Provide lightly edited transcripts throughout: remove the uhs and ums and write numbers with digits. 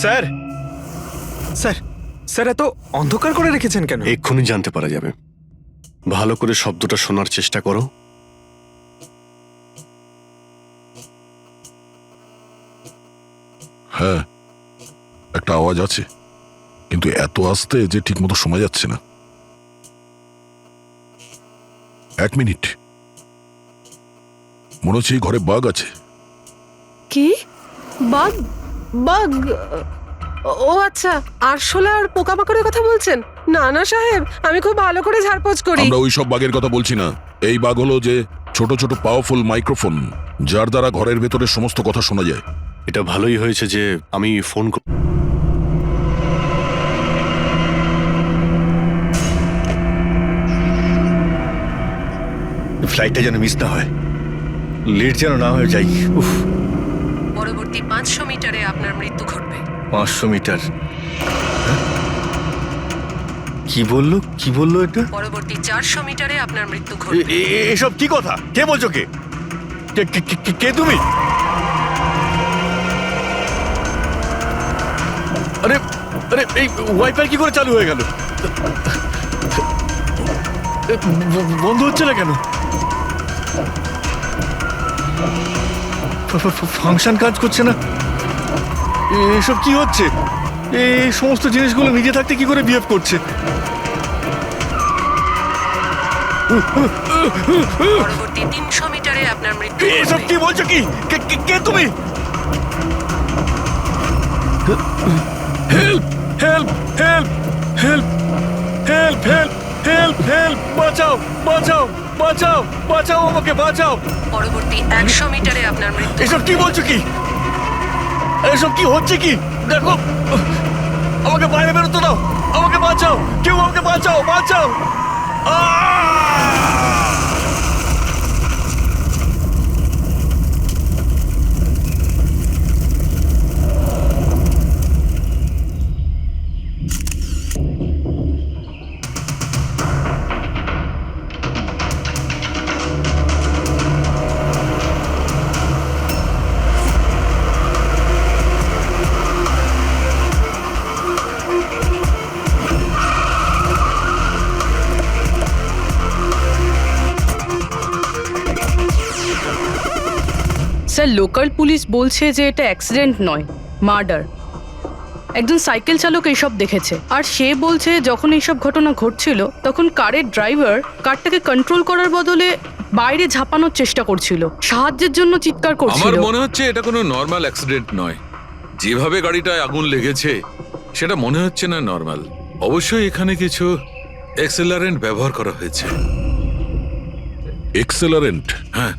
Sir sir sir এত অন্ধকার করে রেখেছেন কেন? এক্ষুনি জানতে পারা যাবে। ভালো করে শব্দটা শোনার চেষ্টা করো। হ্যাঁ, একটা আওয়াজ আছে, কিন্তু এত আস্তে যে ঠিক মতো শোনা যাচ্ছে না। 1 মিনিট, মনে হচ্ছে এই ঘরে বাঘ আছে। কি? বাঘ? বাঘ? ও আচ্ছা, আরশোলা আর পোকামাকড়ের কথা বলছেন? না না সাহেব, আমি খুব ভালো করে ঝাড়পোছ করি। আমরা ওই সব বাঘের কথা বলছি না। এই বাঘ হলো যে ছোট ছোট পাওয়ারফুল মাইক্রোফোন, যার দ্বারা ঘরের ভেতরে সমস্ত কথা শোনা যায়। এটা ভালোই হয়েছে যে আমি ফোন ফ্লাইটটা যেন মিস না হয়, লেট যেন না হয়ে যাই। উফ, পরবর্তী 500 মিটারে আপনার মৃত্যু ঘটবে। 500 মিটার? কি বললো কি বললো এটা? পরবর্তী 400 মিটারে আপনার মৃত্যু ঘটবে। এসব কি কথা? কে বলছো? কে কে তুমি? আরে আরে, এই ওয়াইফাই কি করে চালু হয়ে গেল? বন্ধ হচ্ছে না কেন? ফাংশন কাজ করছে না? এসব কি হচ্ছে? এই সমস্ত জিনিসগুলো নিজে থাকতে কি করে বিহেভ করছে? পরবর্তী 300 মিটারে আপনার মৃত্যু এসব ঘটবে। কি বলছো? কি কে তুমি? Help help help help help help help help! বাঁচাও বাঁচাও বাঁচাও বাঁচাও, আমাকে বাঁচাও! পরবর্তী 100 মিটারে আপনার মৃত্যু এসব কি বলছো? কি এসব কি হচ্ছে? কি দেখো, আমাকে বাইরে বেরোতে দাও, আমাকে বাঁচাও, কেউ আমাকে বাঁচাও, বাঁচাও! স্যার, লোকাল পুলিশ বলছে যে এটা অ্যাক্সিডেন্ট নয়, মার্ডার। একজন সাইকেল চালক এইসব দেখেছে, আর সে বলছে যখন এইসব ঘটনা ঘটছিল তখন কারের ড্রাইভার কারটাকে কন্ট্রোল করার বদলে বাইরে ঝাঁপানোর চেষ্টা করছিল, সাহায্যের জন্য চিৎকার আমার করছিল। মনে হচ্ছে এটা কোনো নর্মাল অ্যাক্সিডেন্ট নয়। যেভাবে গাড়িটায় আগুন লেগেছে সেটা মনে হচ্ছে না নর্মাল। অবশ্যই এখানে কিছু এক্সেলারেন্ট ব্যবহার করা হয়েছে। এক্সেলারেন্ট? হ্যাঁ,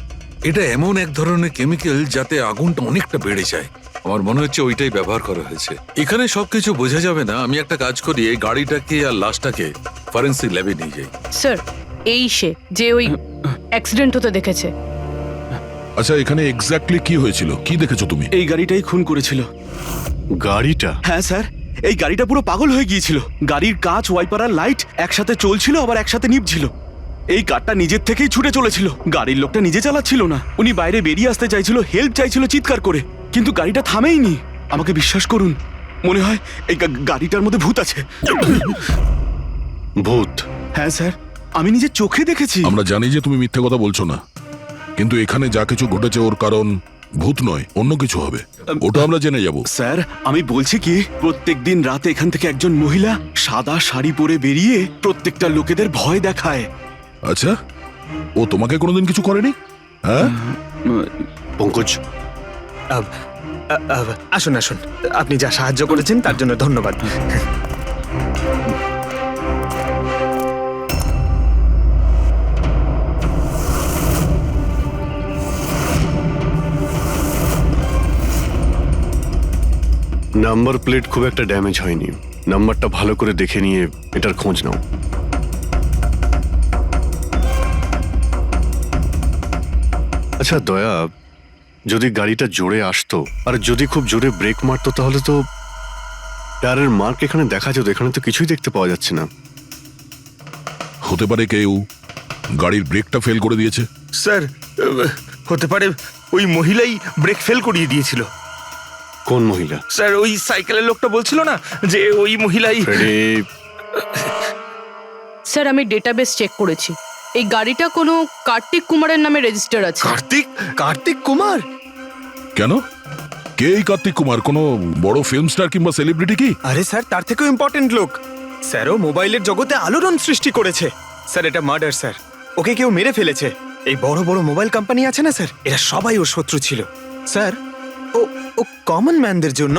এটা এমন এক ধরনের কেমিক্যাল যাতে আগুনটা অনেকটা বেড়ে যায়। আমার মনে হচ্ছে ওইটাই ব্যবহার করা হয়েছে। এখানে সবকিছু বোঝা যাবে না। আমি একটা কাজ করি, এই গাড়িটাকে আর লাশটাকে ফরেন্সিক ল্যাবে নিয়ে যাই। স্যার, এই সে যে ওই অ্যাক্সিডেন্ট হতে দেখেছে। আচ্ছা, এখানে এক্স্যাক্টলি কি হয়েছিল? কি দেখেছো তুমি? এই গাড়িটাই খুন করেছিল। গাড়িটা? হ্যাঁ স্যার, এই গাড়িটা পুরো পাগল হয়ে গিয়েছিল। গাড়ির কাঁচ, ওয়াইপার আর লাইট একসাথে চলছিল, আবার একসাথে নিভছিল। এই কারটা নিজের থেকেই ছুটে চলেছিল। গাড়ির লোকটা নিজে চালাচ্ছিল না, উনি বাইরে বেরিয়ে আসতে চাইছিল, হেল্প চাইছিল চিৎকার করে, কিন্তু গাড়িটা থামেইনি। আমাকে বিশ্বাস করুন, মনে হয় এই গাড়িটার মধ্যে ভূত আছে। ভূত? হ্যাঁ স্যার, আমি নিজের চোখে দেখেছি। আমরা জানি যে তুমি মিথ্যে কথা বলছো না, কিন্তু এখানে যা কিছু ঘটেছে ওর কারণ ভূত নয়, অন্য কিছু হবে। ওটা আমরা জেনে যাব। স্যার, আমি বলছি কি, প্রত্যেকদিন রাতে এখান থেকে একজন মহিলা সাদা শাড়ি পরে বেরিয়ে প্রত্যেকটা লোকেদের ভয় দেখায়। আচ্ছা, ও তোমাকে কোনোদিন কিছু করেনি? হ্যাঁ? পঙ্কজ, আসুন আসুন, আপনি যা সাহায্য করেছেন তার জন্য ধন্যবাদ। নাম্বার প্লেট খুব একটা ড্যামেজ হয়নি। নাম্বারটা ভালো করে দেখে নিয়ে এটার খোঁজ নাও। আচ্ছা দয়া, যদি গাড়িটা জোরে আসতো আর যদি খুব জোরে ব্রেক মারতো তাহলে তো টায়ারের মার্ক এখানে দেখা যেত। এখানে তো কিছুই দেখতে পাওয়া যাচ্ছে না। হতে পারে কেউ গাড়ির ব্রেকটা ফেল করে দিয়েছে। স্যার, হতে পারে ওই মহিলাই ব্রেক ফেল করিয়ে দিয়েছিল। কোন মহিলা? স্যার ওই সাইকেলের লোকটা বলছিল না যে ওই মহিলাই। ফ্রেডি, স্যার আমি ডেটাবেস চেক করেছি, এই গাড়িটা কোনো কার্তিক কুমারের নামে রেজিস্টার আছে। কার্তিক কুমার? কেন? কে এই কার্তিক কুমার? কোনো বড় ফিল্ম স্টার কিংবা সেলিব্রিটি কি? আরে স্যার, তার থেকেও ইম্পর্টেন্ট লোক। স্যারও মোবাইলের জগতে আলোড়ন সৃষ্টি করেছে। স্যার এটা মার্ডার স্যার, ওকে কেউ মেরে ফেলেছে। এই বড় বড় মোবাইল কোম্পানি আছে না স্যার, এরা সবাই ওর শত্রু ছিল স্যার। ও ও কমন ম্যানদের জন্য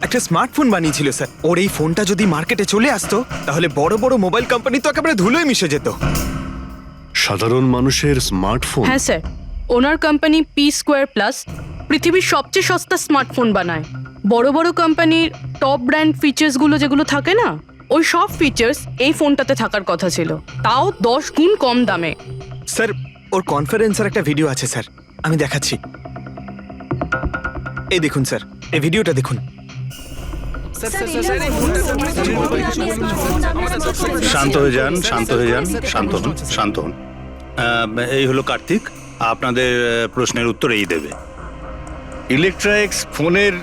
একটা স্মার্টফোন বানিয়েছিল স্যার। ওর এই ফোনটা যদি মার্কেটে চলে আসতো তাহলে বড় বড় মোবাইল কোম্পানি তো একেবারে ধুলোয় মিশে যেত। সাধারণ মানুষের স্মার্টফোন? হ্যাঁ স্যার, ওনার কোম্পানি পি স্কোয়ার প্লাস পৃথিবীর সবচেয়ে সস্তা স্মার্টফোন বানায়। বড় বড় কোম্পানির টপ ব্র্যান্ড ফিচার্সগুলো যেগুলো থাকে না, ওই সব ফিচার্স এই ফোনটাতে থাকার কথা ছিল, তাও 10 গুণ কম দামে। স্যার ওর কনফারেন্সের একটা ভিডিও আছে স্যার, আমি দেখাচ্ছি। এই দেখুন স্যার, এই ভিডিওটা দেখুন। শান্ত হয়ে যান, শান্ত হয়ে যান, শান্ত হন, শান্ত হন। এই হলো কার্তিক, আপনাদের প্রশ্নের উত্তর এই দেবে। ইলেকট্রনিক্স ফোনের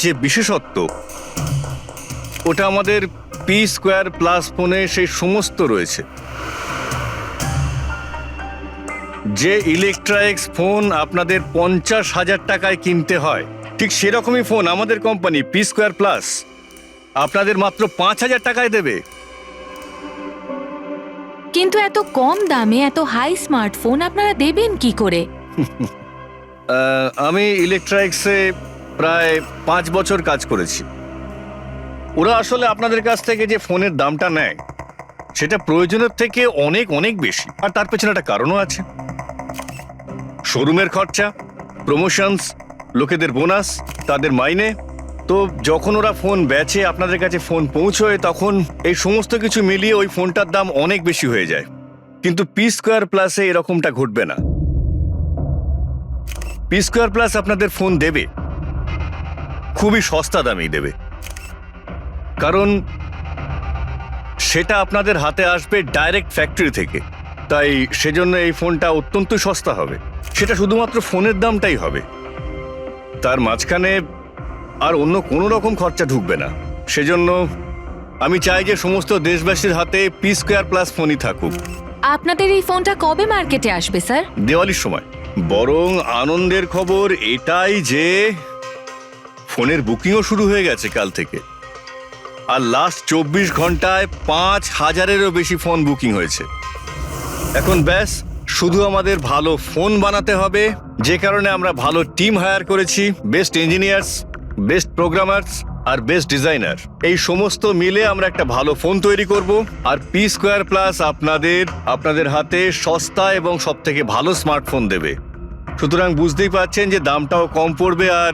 যে বিশেষত্ব, ওটা আমাদের পি স্কোয়ার প্লাস ফোনে সেই সমস্ত রয়েছে। যে ইলেকট্রনিক্স ফোন আপনাদের 50,000 টাকায় কিনতে হয়, ঠিক সেরকমই ফোন আমাদের কোম্পানি পি স্কোয়ার প্লাস আপনাদের মাত্র 5,000 টাকায় দেবে। কিন্তু এত কম দামে এত হাই স্মার্টফোন আপনারা দেবেন কি করে? আমি ইলেকট্রনিক্সে প্রায় 5 বছর কাজ করেছি। ওরা আসলে আপনাদের কাছ থেকে যে ফোনের দামটা নেয় সেটা প্রয়োজনের থেকে অনেক অনেক বেশি, আর তার পেছনে একটা কারণও আছে। শোরুমের খরচা, প্রমোশনস, লোকেদের বোনাস, তাদের মাইনে। তো যখন ওরা ফোন বেচে, আপনাদের কাছে ফোন পৌঁছয়, তখন এই সমস্ত কিছু মিলিয়ে ওই ফোনটার দাম অনেক বেশি হয়ে যায়। কিন্তু পি স্কোয়ার প্লাসে এরকমটা ঘটবে না। পি স্কোয়ার প্লাস আপনাদের ফোন দেবে খুবই সস্তা দামেই দেবে, কারণ সেটা আপনাদের হাতে আসবে ডাইরেক্ট ফ্যাক্টরি থেকে। তাই সেজন্য এই ফোনটা অত্যন্ত সস্তা হবে। সেটা শুধুমাত্র ফোনের দামটাই হবে, তার মাঝখানে আর অন্য কোনো রকম খরচা ঢুকবে না। সেজন্য আমি চাই যে সমস্ত দেশবাসীর হাতে পি স্কোয়ার প্লাস ফোনই থাকুক। আপনাদের এই ফোনটা কবে মার্কেটে আসবে স্যার? দিওয়ালির সময়। বরং আনন্দের খবর এটাই যে ফোনের বুকিংও শুরু হয়ে গেছে কাল থেকে। আর লাস্ট 24 ঘন্টায় 5,000-এরও বেশি ফোন বুকিং হয়েছে। এখন ব্যাস শুধু আমাদের ভালো ফোন বানাতে হবে, যে কারণে আমরা ভালো টিম হায়ার করেছি। বেস্ট ইঞ্জিনিয়ার্স, বেস্ট প্রোগ্রামার্স আর বেস্ট ডিজাইনার, এই সমস্ত মিলে আমরা একটা ভালো ফোন তৈরি করব। আর পি স্কোয়ার প্লাস আপনাদের হাতে সস্তা এবং সব থেকে ভালো স্মার্টফোন দেবে। সুতরাং বুঝতেই পারছেন যে দামটাও কম পড়বে, আর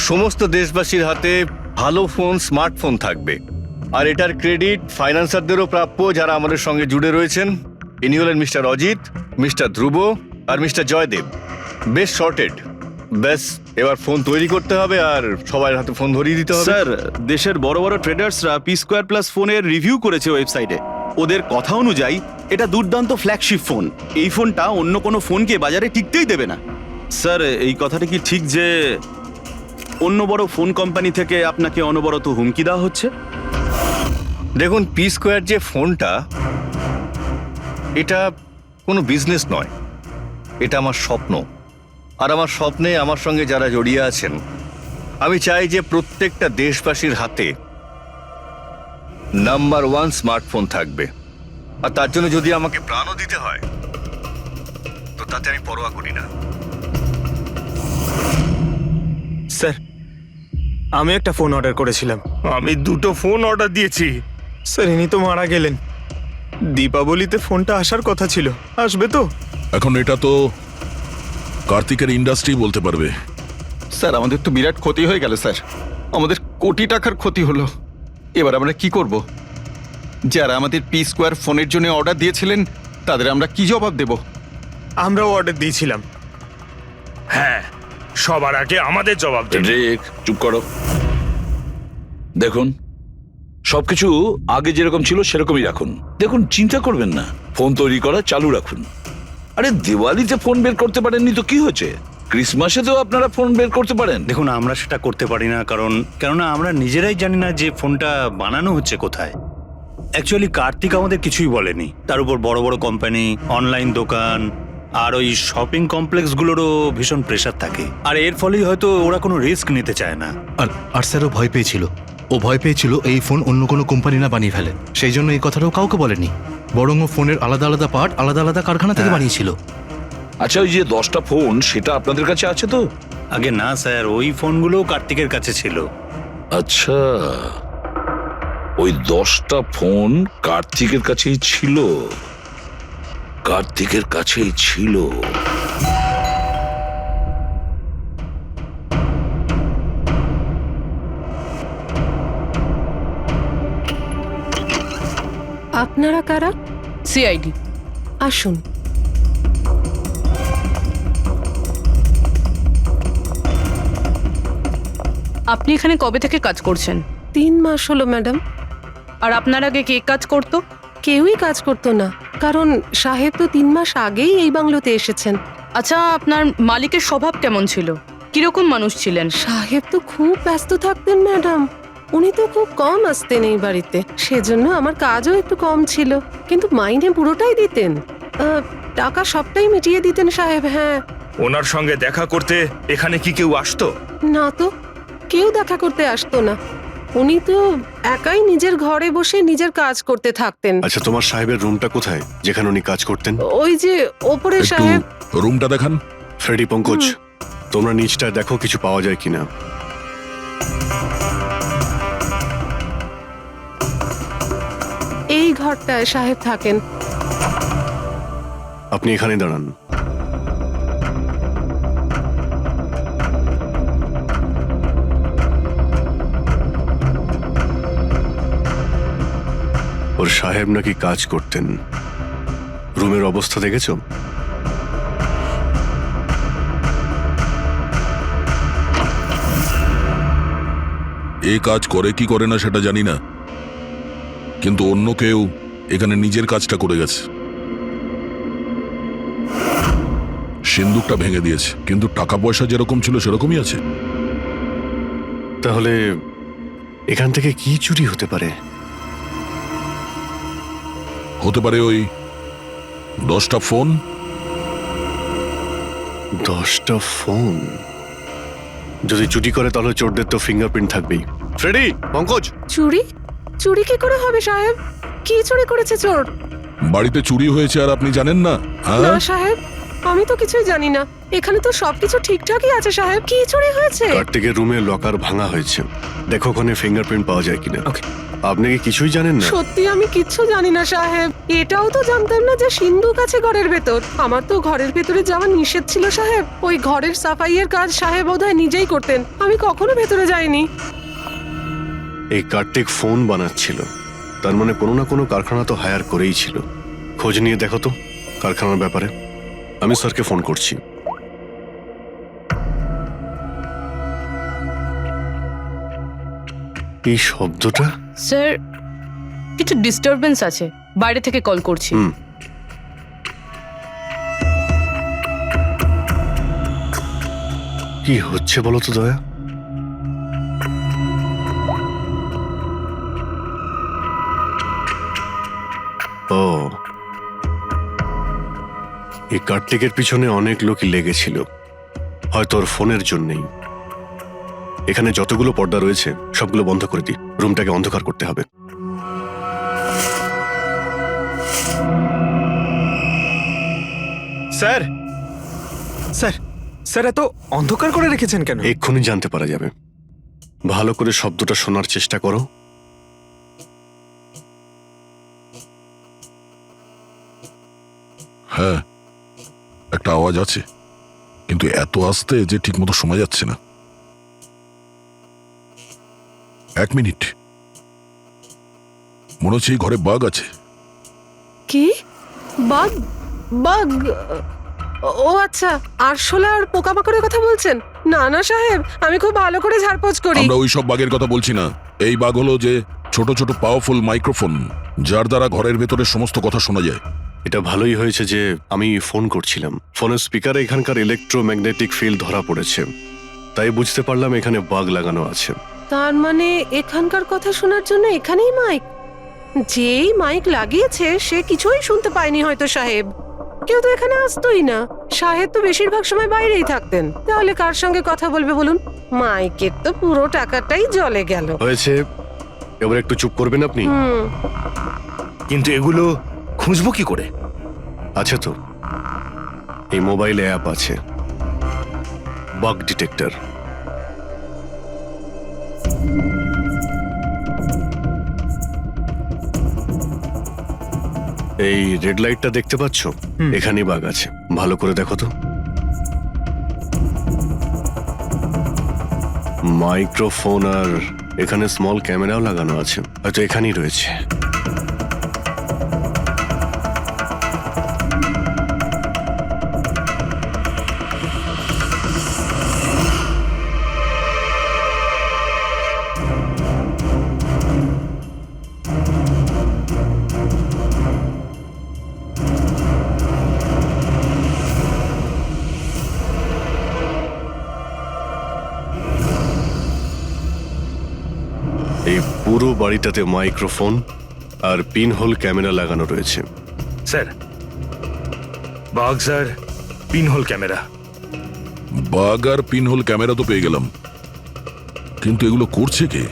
সমস্ত দেশবাসীর হাতে ভালো ফোন, স্মার্টফোন থাকবে। আর এটার ক্রেডিট ফাইন্যান্সারদেরও প্রাপ্য, যারা আমাদের সঙ্গে জুড়ে রয়েছেন। ইনি হলেন মিস্টার অজিত, মিস্টার ধ্রুব আর মিস্টার জয়দেব। বেশ শর্টেড। ব্যাস এবার ফোন তৈরি করতে হবে আর সবার হাতে ফোন ধরিয়ে দিতে হবে। স্যার, দেশের বড় বড় ট্রেডার্সরা পি স্কোয়ার প্লাস ফোনের রিভিউ করেছে ওয়েবসাইটে। ওদের কথা অনুযায়ী এটা দুর্দান্ত ফ্ল্যাগশিপ ফোন। এই ফোনটা অন্য কোনো ফোনকে বাজারে টিকতেই দেবে না। স্যার, এই কথাটা কি ঠিক যে অন্য বড় ফোন কোম্পানি থেকে আপনাকে অনবরত হুমকি দেওয়া হচ্ছে? দেখুন, পি স্কোয়ার যে ফোনটা, এটা কোনো বিজনেস নয়, এটা আমার স্বপ্ন। আর আমার স্বপ্নে আমার সঙ্গে যারা জড়িয়ে আছেন, আমি চাই যে প্রত্যেকটা দেশবাসীর হাতে নাম্বার 1 স্মার্টফোন থাকবে। আর তার জন্য যদি আমাকে প্রাণও দিতে হয়, তো তাতে আমি পরোয়া করি না। স্যার আমি একটা ফোন অর্ডার করেছিলাম। আমি 2টো ফোন অর্ডার দিয়েছি। স্যার ইনি তো মারা গেলেন। দীপাবলিতে ফোনটা আসার কথা ছিল, আসবে তো? এখন এটা তো কার্তিকের ইন্ডাস্ট্রি বলতে পারবে। স্যার আমাদের তো বিরাট ক্ষতি হয়ে গেল স্যার, আমাদের কোটি টাকার ক্ষতি হলো। এবার আমরা কি করব? যারা আমাদের পি স্কোয়ার ফোনের জন্য অর্ডার দিয়েছিলেন তাদের আমরা কি জবাব দেব? আমরাও অর্ডার দিয়েছিলাম। হ্যাঁ, সবার আগে আমাদের জবাব দেবে। চুপ করো। দেখুন, সবকিছু আগে যেরকম ছিল সেরকমই রাখুন। দেখুন, চিন্তা করবেন না, ফোন তৈরি করা চালু রাখুন। আরে দিওয়ালিতে ফোন বের করতে পারেননি তো কি হয়েছে? ক্রিসমাসে তো আপনারা ফোন বের করতে পারেন। দেখুন, আমরা সেটা করতে পারি না, কেননা আমরা নিজেরাই জানি না যে ফোনটা বানানো হচ্ছে কোথায়। অ্যাকচুয়ালি কার্তিক আমাদের কিছুই বলেনি। তার উপর বড় বড় কোম্পানি, অনলাইন দোকান আর ওই শপিং কমপ্লেক্সগুলোরও ভীষণ প্রেশার থাকে, আর এর ফলেই হয়তো ওরা কোনো রিস্ক নিতে চায় না। আর স্যারও ভয় পেয়েছিল। ও ভয় পেয়েছিল এই ফোন অন্য কোনো কোম্পানি না বানিয়ে ফেলে, সেই জন্য এই কথাটাও কাউকে বলেনি। বরং ও ফোনের আলাদা আলাদা পার্ট আলাদা আলাদা কারখানা থেকে বানিয়েছিল। আচ্ছা, ওই যে 10টা ফোন সেটা আপনাদের কাছে আছে তো? আগে না স্যার, ওই ফোনগুলো কার্তিকের কাছে ছিল। আচ্ছা, ওই 10টা ফোন কার্তিকের কাছেই ছিল। কার্তিকের কাছেই ছিল। আপনারা কারা? সিআইডি। আসুন। আপনি এখানে কবে থেকে কাজ করছেন? 3 মাস হলো ম্যাডাম। আর আপনার আগে কে কাজ করতো? কেউই কাজ করতো না, কারণ সাহেব তো 3 মাস আগেই এই বাংলোতে এসেছেন। আচ্ছা, আপনার মালিকের স্বভাব কেমন ছিল? কিরকম মানুষ ছিলেন? সাহেব তো খুব ব্যস্ত থাকতেন ম্যাডাম। উনি তো খুব কম আসতেন এই বাড়িতে, সেজন্য আমার কাজও একটু কম ছিল, কিন্তু মাইনে পুরোটাই দিতেন। টাকা সবটাই মিটিয়ে দিতেন সাহেব। হ্যাঁ। ওনার সঙ্গে দেখা করতে এখানে কি কেউ আসতো? না তো, কেউ দেখা করতে আসতো না। উনি তো একাই নিজের ঘরে বসে নিজের কাজ করতে থাকতেন। আচ্ছা, তোমার সাহেবের রুমটা কোথায় যেখানে উনি কাজ করতেন? ওই যে ওপরে একটু সাহেব। রুমটা দেখান। ফ্রেডি, পঙ্কজ, তোমরা নিচটা দেখো কিছু পাওয়া যায় কিনা। এই ঘরটায় সাহেব থাকেন। আপনি এখানে দাঁড়ান। ওর সাহেব নাকি কাজ করতেন। রুমের অবস্থা দেখেছো? এ কাজ করে কি করে না সেটা জানি না, কিন্তু অন্য কেউ এখানে নিজের কাজটা করে গেছে। সিন্দুকটা ভেঙে দিয়েছে, কিন্তু টাকা পয়সা যেরকম ছিল সেরকমই আছে। তাহলে এখান থেকে কি চুরি হতে পারে? হতে পারে ওই 10টা ফোন। 10টা ফোন? যদি চুরি করে তাহলে চোরদের তো ফিঙ্গারপ্রিন্ট থাকবেই। ফ্রেডি, পঙ্কজ। চুরি? চুরি কি করে হবে সাহেব? কি চুরি করেছে চোর? বাড়িতে চুরি হয়েছে আর আপনি জানেন না? না সাহেব, আমি তো কিছুই জানি না। এখানে তো সবকিছু ঠিকঠাকই আছে সাহেব। কি চুরি হয়েছে? কার্তিকের রুমে লকার ভাঙা হয়েছে, দেখো ওখানে ফিঙ্গারপ্রিন্ট পাওয়া যায় কিনা। আপনি কি কিছুই জানেন না? সত্যি আমি কিচ্ছু জানি না সাহেব। এটাও তো জানতাম না যে সিন্ধুক আছে ঘরের ভেতর। আমার তো ঘরের ভেতরে যাওয়া নিষেধ ছিল সাহেব। ওই ঘরের সাফাইয়ের কাজ সাহেব বোধহয় নিজেই করতেন, আমি কখনো ভেতরে যাইনি। এই কার্তিক ফোন বানাচ্ছিল, তার মানে কোনো না কোনো কারখানা তো হায়ার করেই ছিল। খোঁজ নিয়ে দেখো তো কারখানার ব্যাপারে। আমি স্যারকে ফোন করছি। এই শব্দটা? স্যার, কিছু ডিস্টারবেন্স আছে, বাইরে থেকে কল করছি। কি হচ্ছে বলো তো দয়া? ও, এই কার্তিকের পিছনে অনেক লোকই লেগেছিল, হয়তো ওর ফোনের জন্যই। এখানে যতগুলো পর্দা রয়েছে সবগুলো বন্ধ করে দিই, রুমটাকে অন্ধকার করতে হবে। স্যার, স্যার, স্যার, এত অন্ধকার করে রেখেছেন কেন? এক্ষুনি জানতে পারা যাবে। ভালো করে শব্দটা শোনার চেষ্টা করো। হ্যাঁ, একটা আওয়াজ আছে, কিন্তু এত আস্তে যে ঠিক মতো শোনা যাচ্ছে না। 1 মিনিট, মনে হচ্ছে এই ঘরে বাগ আছে। কি বাগ? বাগ? ও আচ্ছা, আরশোলা আর পোকামাকড়ের কথা বলছেন? না না সাহেব, আমি খুব ভালো করে ঝাড়পোছ করি। আমরা ওই সব বাগের কথা বলছি না। এই বাগ হলো যে ছোট ছোট পাওয়ারফুল মাইক্রোফোন, যার দ্বারা ঘরের ভেতরে সমস্ত কথা শোনা যায়। এটা ভালোই হয়েছে যে আমি ফোন করছিলাম। ফোনের স্পিকারে এখানকার ইলেকট্রোম্যাগনেটিক ফিল্ড ধরা পড়েছে, তাই বুঝতে পারলাম এখানে বাগ লাগানো আছে। তার মানে এখানকার কথা শোনার জন্য এখানেই মাইক? যেই মাইক লাগিয়েছে সে কিছুই শুনতে পায়নি হয়তো সাহেব। কেউ তো এখানে আসতোই না। সাহেব তো বেশিরভাগ সময় বাইরেই থাকতেন, তাহলে কার সঙ্গে কথা বলবে বলুন? মাইকের তো পুরো টাকাটাই জলে গেল। হয়েছে, এবার একটু চুপ করবেন আপনি? কিন্তু এগুলো খুঁজবো কি করে? আছে তো, এই মোবাইলে অ্যাপ আছে, বাগ ডিটেক্টর। এই রেড লাইটটা দেখতে পাচ্ছ? এখানেই বাগ আছে, ভালো করে দেখো তো। মাইক্রোফোন আর এখানে স্মল ক্যামেরাও লাগানো আছে, হয়তো এখানেই রয়েছে। এই পুরো বাড়িটাতে মাইক্রোফোন আর পিন হোল ক্যামেরা লাগানো রয়েছে। Sir, bug sir, pinhole camera. Bug আর পিনহোল ক্যামেরা তো পেয়ে গেলাম, কিন্তু এগুলো করছে কে?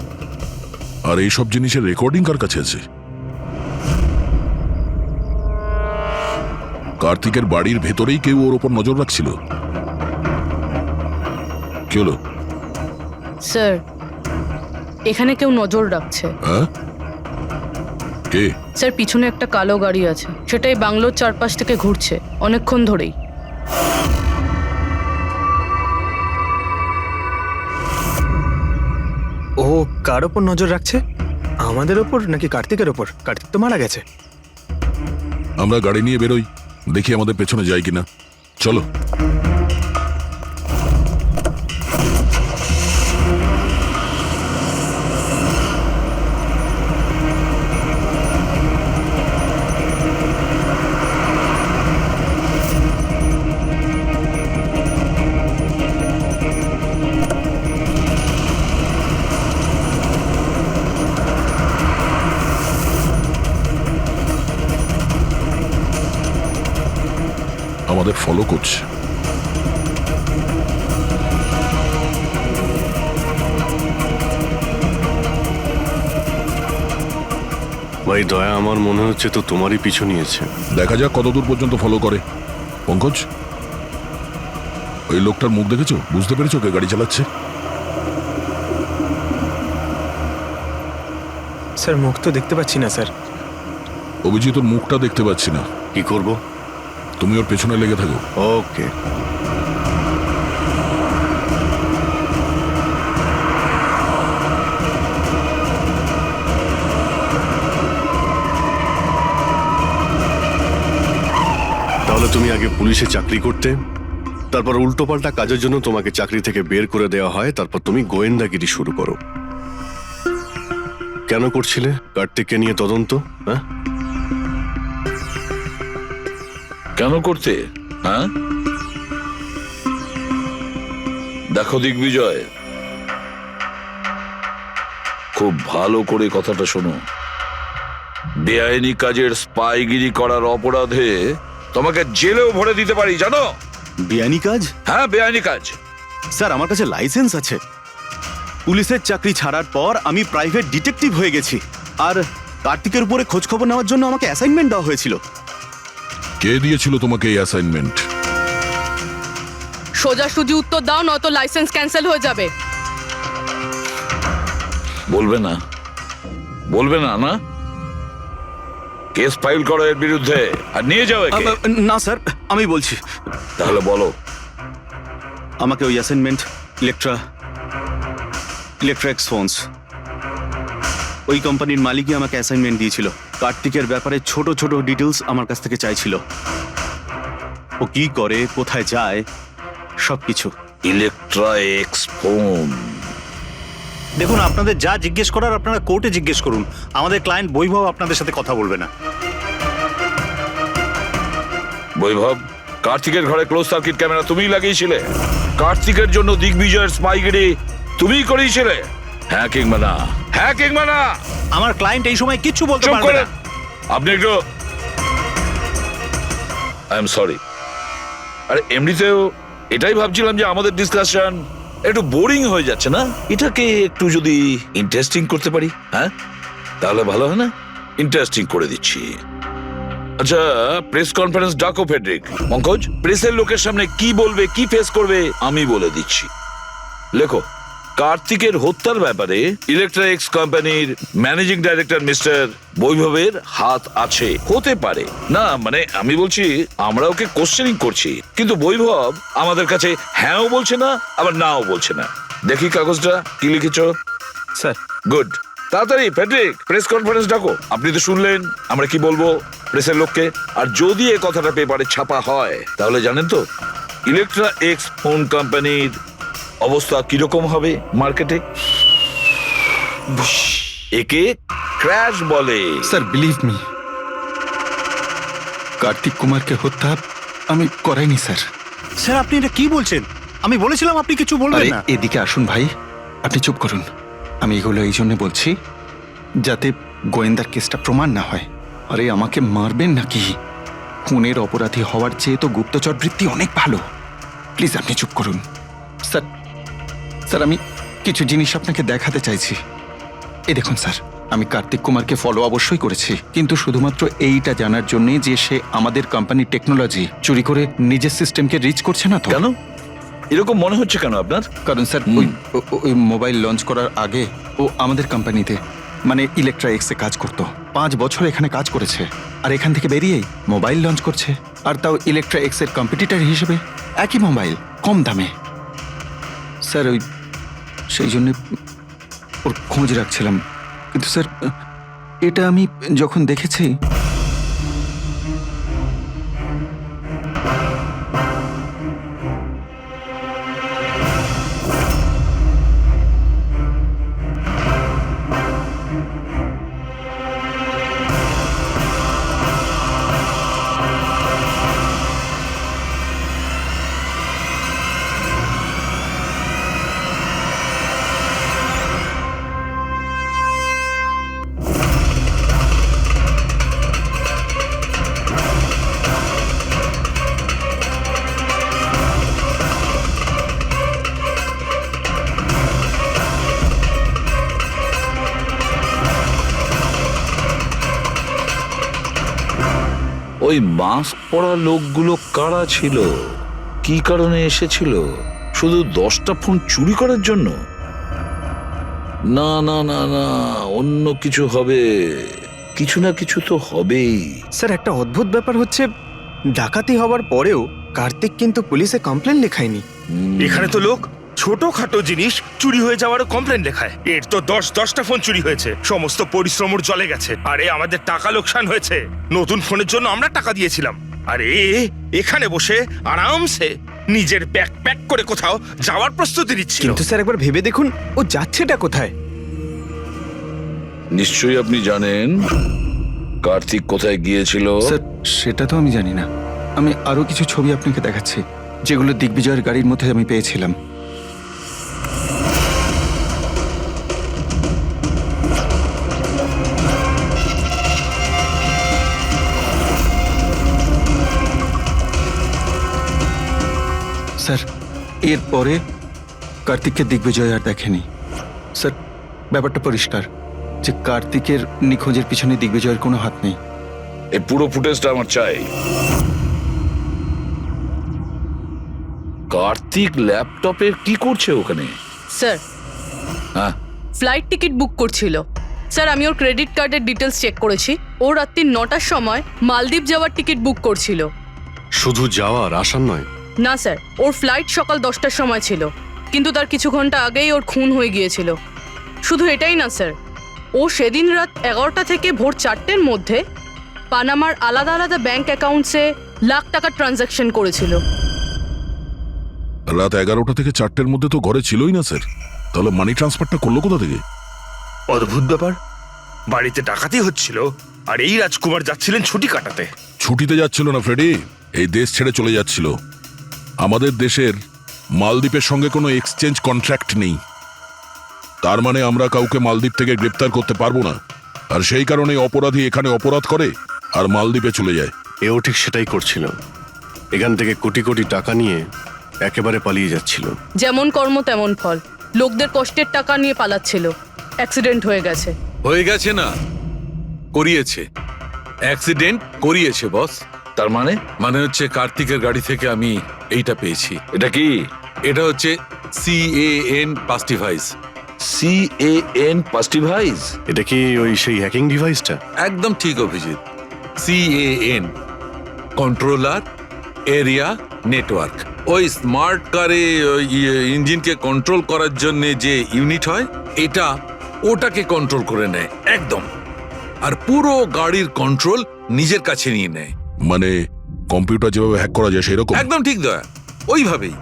আর এইসব জিনিসের রেকর্ডিং কার কাছে আছে? কার্তিকের বাড়ির ভেতরেই কেউ ওর ওপর নজর রাখছিল। কি হলো? স্যার, এখানে কেউ নজর রাখছে। হ্যাঁ? কে? স্যার, পিছনে একটা কালো গাড়ি আছে, সেটাই বাংলোর চারপাশ থেকে ঘুরছে অনেকক্ষণ ধরেই। ও কার ওপর নজর রাখছে? আমাদের ওপর নাকি কার্তিকের ওপর? কার্তিক তো মারা গেছে। আমরা গাড়ি নিয়ে বেরোই, দেখি আমাদের পেছনে যাই কিনা। চলো। আমাদের ফলো করছে। ভাই দয়া, আমার মনে হচ্ছে তো তোমারই পিছু নিয়েছে। দেখা যাক কতদূর পর্যন্ত ফলো করে। পঙ্কজ, ওই লোকটার মুখ দেখেছো? বুঝতে পেরেছো কে গাড়ি চালাচ্ছে? স্যার, মুখ তো দেখতে পাচ্ছি না স্যার। অভিজিৎ, ওর মুখটা দেখতে পাচ্ছি না। কি করব? তুমি ওর পেছনে লেগে থাকো। ওকে। তাহলে তুমি আগে পুলিশে চাকরি করতে, তারপর উল্টোপাল্টা কাজের জন্য তোমাকে চাকরি থেকে বের করে দেওয়া হয়, তারপর তুমি গোয়েন্দাগিরি শুরু করো। কেন করছিলে কার্তিককে নিয়ে তদন্ত? হ্যাঁ, কেন করতে? হ্যাঁ, দেখো দিগ্বিজয়, খুব ভালো করে কথাটা শোনো। বেআইনি কাজের স্পাইগিরি করার অপরাধে তোমাকে জেলেও ভরে দিতে পারি, জানো? বেআইনি কাজ? হ্যাঁ, বেআইনি কাজ। স্যার, আমার কাছে লাইসেন্স আছে। পুলিশের চাকরি ছাড়ার পর আমি প্রাইভেট ডিটেকটিভ হয়ে গেছি, আর কার্তিকের উপরে খোঁজ খবর নেওয়ার জন্য আমাকে অ্যাসাইনমেন্ট দেওয়া হয়েছিল। কে দিয়েছিল তোমাকে এই অ্যাসাইনমেন্ট? সোজাসুজি উত্তর দাও, নয়তো লাইসেন্স ক্যান্সেল হয়ে যাবে। বলবে না? বলবে না? না, কেস ফাইল করো এর বিরুদ্ধে আর নিয়ে যাও একে। না স্যার, আমি বলছি। তাহলে বলো। আমাকে ওই অ্যাসাইনমেন্ট ইলেকট্রিক্স ফোনস, ওই কোম্পানির মালিকই আমাকে অ্যাসাইনমেন্ট দিয়েছিল। কার্তিকের ব্যাপারে ছোট ছোট ডিটেলস আমার কাছ থেকে চাইছিল। ও কি করে, কোথায় যায়, সবকিছু। Electrics phone. দেখুন, আপনাদের যা জিজ্ঞেস করার আপনারা কোর্টে জিজ্ঞেস করুন। আমাদের ক্লায়েন্ট বৈভব আপনাদের সাথে কথা বলবে না। বৈভব, কার্তিকের ঘরে ক্লোজ সার্কিট ক্যামেরা তুমিই লাগিয়েছিলে? কার্তিকের জন্য দিগ্বিজয়ের স্পাইগিরি তুমিই করিয়েছিলে? হ্যাঁ কিংবা না? হ্যাঁ কিংবা না? আমার ক্লায়েন্ট এই সময় কিচ্ছু বলতে চুপ পারবে করেন। না। আপনি একটু আই এম সরি। আরে এমনিতেও এটাই ভাবছিলাম যে আমাদের ডিসকাশন একটু বোরিং হয়ে যাচ্ছে না, এটাকে একটু যদি ইন্টারেস্টিং করতে পারি, হ্যাঁ তাহলে ভালো হয় না? ইন্টারেস্টিং করে দিচ্ছি। আচ্ছা, প্রেস কনফারেন্স ডাকো ফেডরিক। পঙ্কজ, প্রেসের লোকের সামনে কি বলবে, কি ফেস করবে আমি বলে দিচ্ছি। লেখো, কার্তিকের হত্যার ব্যাপারে ইলেকট্রনিক্স কোম্পানির ম্যানেজিং ডাইরেক্টর মিস্টার বৈভবের হাত আছে। হতে পারে না, মানে আমি বলছি আমরা ওকে কোশ্চেনিং করছি, কিন্তু বৈভব আমাদের কাছে হ্যাঁও বলছে না আবার নাও বলছে না। দেখি কাগজটা কি লিখেছো। Sir, good. তাড়াতাড়ি ফেডরিক, প্রেস কনফারেন্স ডাকো। আপনি তো শুনলেন আমরা কি বলবো প্রেসের লোককে। আর যদি এই কথাটা পেপারে ছাপা হয় তাহলে জানেন তো ইলেকট্রা এক্স ফোন কোম্পানির অবস্থা কিরকম হবে মার্কেটে। একে ক্র্যাশ বলে। স্যার, বিলিভ মি, কার্তিক কুমারকে হত্যা আমি করাইনি স্যার। স্যার আপনি এটা কি বলছেন? আমি বলেছিলাম আপনি কিছু বলবেন আরে না। এদিকে আসুন ভাই, আপনি চুপ করুন। আমি এগুলো এই জন্য বলছি যাতে গোয়েন্দার কেসটা প্রমাণ না হয়। আরে আমাকে মারবেন নাকি? খুনের অপরাধী হওয়ার চেয়ে তো গুপ্তচর বৃত্তি অনেক ভালো। প্লিজ আপনি চুপ করুন। স্যার, স্যার আমি কিছু জিনিস আপনাকে দেখাতে চাইছি। এই দেখুন স্যার, আমি কার্তিক কুমারকে ফলো অবশ্যই করেছি, কিন্তু শুধুমাত্র এইটা জানার জন্য যে সে আমাদের কোম্পানির টেকনোলজি চুরি করে নিজের সিস্টেমকে রিচ করছে না তো। কেন এরকম মনে হচ্ছে কেন আপনার? কারণ স্যার ওই মোবাইল লঞ্চ করার আগে ও আমাদের কোম্পানিতে মানে ইলেকট্রা এক্সে কাজ করত। 5 বছর এখানে কাজ করেছে, আর এখান থেকে বেরিয়েই মোবাইল লঞ্চ করছে, আর তাও ইলেকট্রা এক্সের কম্পিটিটর হিসেবে। একই মোবাইল, কম দামে। স্যার সেই জন্য ওর খোঁজ রাখছিলাম, কিন্তু স্যার এটা আমি যখন দেখেছি ওই মাস্ক পরা লোকগুলো কারা ছিল, কি কারণে এসেছিল? শুধু 10টা ফোন চুরি করার জন্য? না না না না, অন্য কিছু হবে, কিছু না কিছু তো হবেই। স্যার একটা অদ্ভুত ব্যাপার হচ্ছে, ডাকাতি হওয়ার পরেও কার্তিক কিন্তু পুলিশে কমপ্লেন লেখায়নি। এখানে তো লোক ছোটখাটো জিনিস চুরি হয়ে যাওয়ারও কমপ্লেন লেখায়। এর তো 10টা ফোন চুরি হয়েছে, সমস্ত পরিশ্রম জলে গেছে। আরে আমাদের টাকা লোকসান হয়েছে, নতুন ফোনের জন্য আমরা টাকা দিয়েছিলাম। আরে এখানে বসে আরামসে নিজের ব্যাগ প্যাক করে কোথাও যাওয়ার প্রস্তুতি নিচ্ছিল। কিন্তু স্যার একবার ভেবে দেখুন, ও যাচ্ছেটা কোথায়? নিশ্চয়ই আপনি জানেন কার্তিক কোথায় গিয়েছিল। স্যার সেটা তো আমি জানি না। আমি আরো কিছু ছবি আপনাকে দেখাচ্ছি, যেগুলো দিগ্বিজয়ের গাড়ির মধ্যে আমি পেয়েছিলাম। স্যার এরপরে কার্তিককে দিগ্বিজয় আর দেখেনি। স্যার ব্যাপারটা পরিষ্কার যে কার্তিকের নিখোঁজের পিছনে দিগ্বিজয়ের কোনো হাত নেই। এই পুরো ফুটেজটা আমার চাই। কার্তিক ল্যাপটপের কি করছে ওখানে? স্যার, হ্যাঁ, ফ্লাইট টিকিট বুক করছিল। স্যার আমি ওর ক্রেডিট কার্ডের ডিটেলস চেক করেছি। ও রাত্রি 9টার সময় মালদ্বীপ যাওয়ার টিকিট বুক করছিল। শুধু যাওয়ার, আসার নয়? না স্যার, ওর ফ্লাইট সকাল 10টার সময় ছিল, কিন্তু তার কিছু ঘন্টা আগেই ওর খুন হয়ে গিয়েছিল। শুধু এটাই না স্যার, ও সেদিন রাত 11টা থেকে ভোর 4টের মধ্যে পানামার আলাদা আলাদা ব্যাংক অ্যাকাউন্টসে লাখ টাকার ট্রানজ্যাকশন করেছিল। রাত 11টা থেকে 4টের মধ্যে তো ঘরে ছিলই না স্যার, তাহলে মানি ট্রান্সফারটা করলো কোথা থেকে? অদ্ভুত ব্যাপার, বাড়িতে ডাকাতি হচ্ছিল আর এই রাজকুমার যাচ্ছিলেন ছুটি কাটাতে। ছুটিতে যাচ্ছিল না ফ্রেডি, এই দেশ ছেড়ে চলে যাচ্ছিল। আমাদের দেশের মালদ্বীপের সঙ্গে কোনো এক্সচেঞ্জ কন্ট্রাক্ট নেই, তার মানে আমরা কাউকে মালদ্বীপ থেকে গ্রেপ্তার করতে পারবো না। আর সেই কারণে অপরাধী এখানে অপরাধ করে আর মালদ্বীপে চলে যায়। এও ঠিক সেটাই করছিল, এখান থেকে কোটি কোটি টাকা নিয়ে একেবারে পালিয়ে যাচ্ছিল। যেমন কর্ম তেমন ফল, লোকদের কষ্টের টাকা নিয়ে পালাচ্ছিল, অ্যাক্সিডেন্ট হয়ে গেছে। হয়ে গেছে না, করিয়েছে। অ্যাক্সিডেন্ট করিয়েছে বস। তার মানে? মানে হচ্ছে কার্তিকের গাড়ি থেকে আমি এইটা পেয়েছি। এটা কি? এটা হচ্ছে CAN পাস্টিভাইজ। CAN পাস্টিভাইজ? এটা কি ওই সেই হ্যাকিং ডিভাইসটা? একদম ঠিক Abhijit. CAN controller area network. ওই স্মার্ট কারে ইঞ্জিনকে কন্ট্রোল করার জন্য যে ইউনিট হয়, এটা ওটাকে কন্ট্রোল করে নেয় একদম, আর পুরো গাড়ির কন্ট্রোল নিজের কাছে নিয়ে নেয়। মানে কম্পিউটার যেভাবে হ্যাক করা যায় সেরকম? একদম ঠিক দয়া, ওইভাবেই।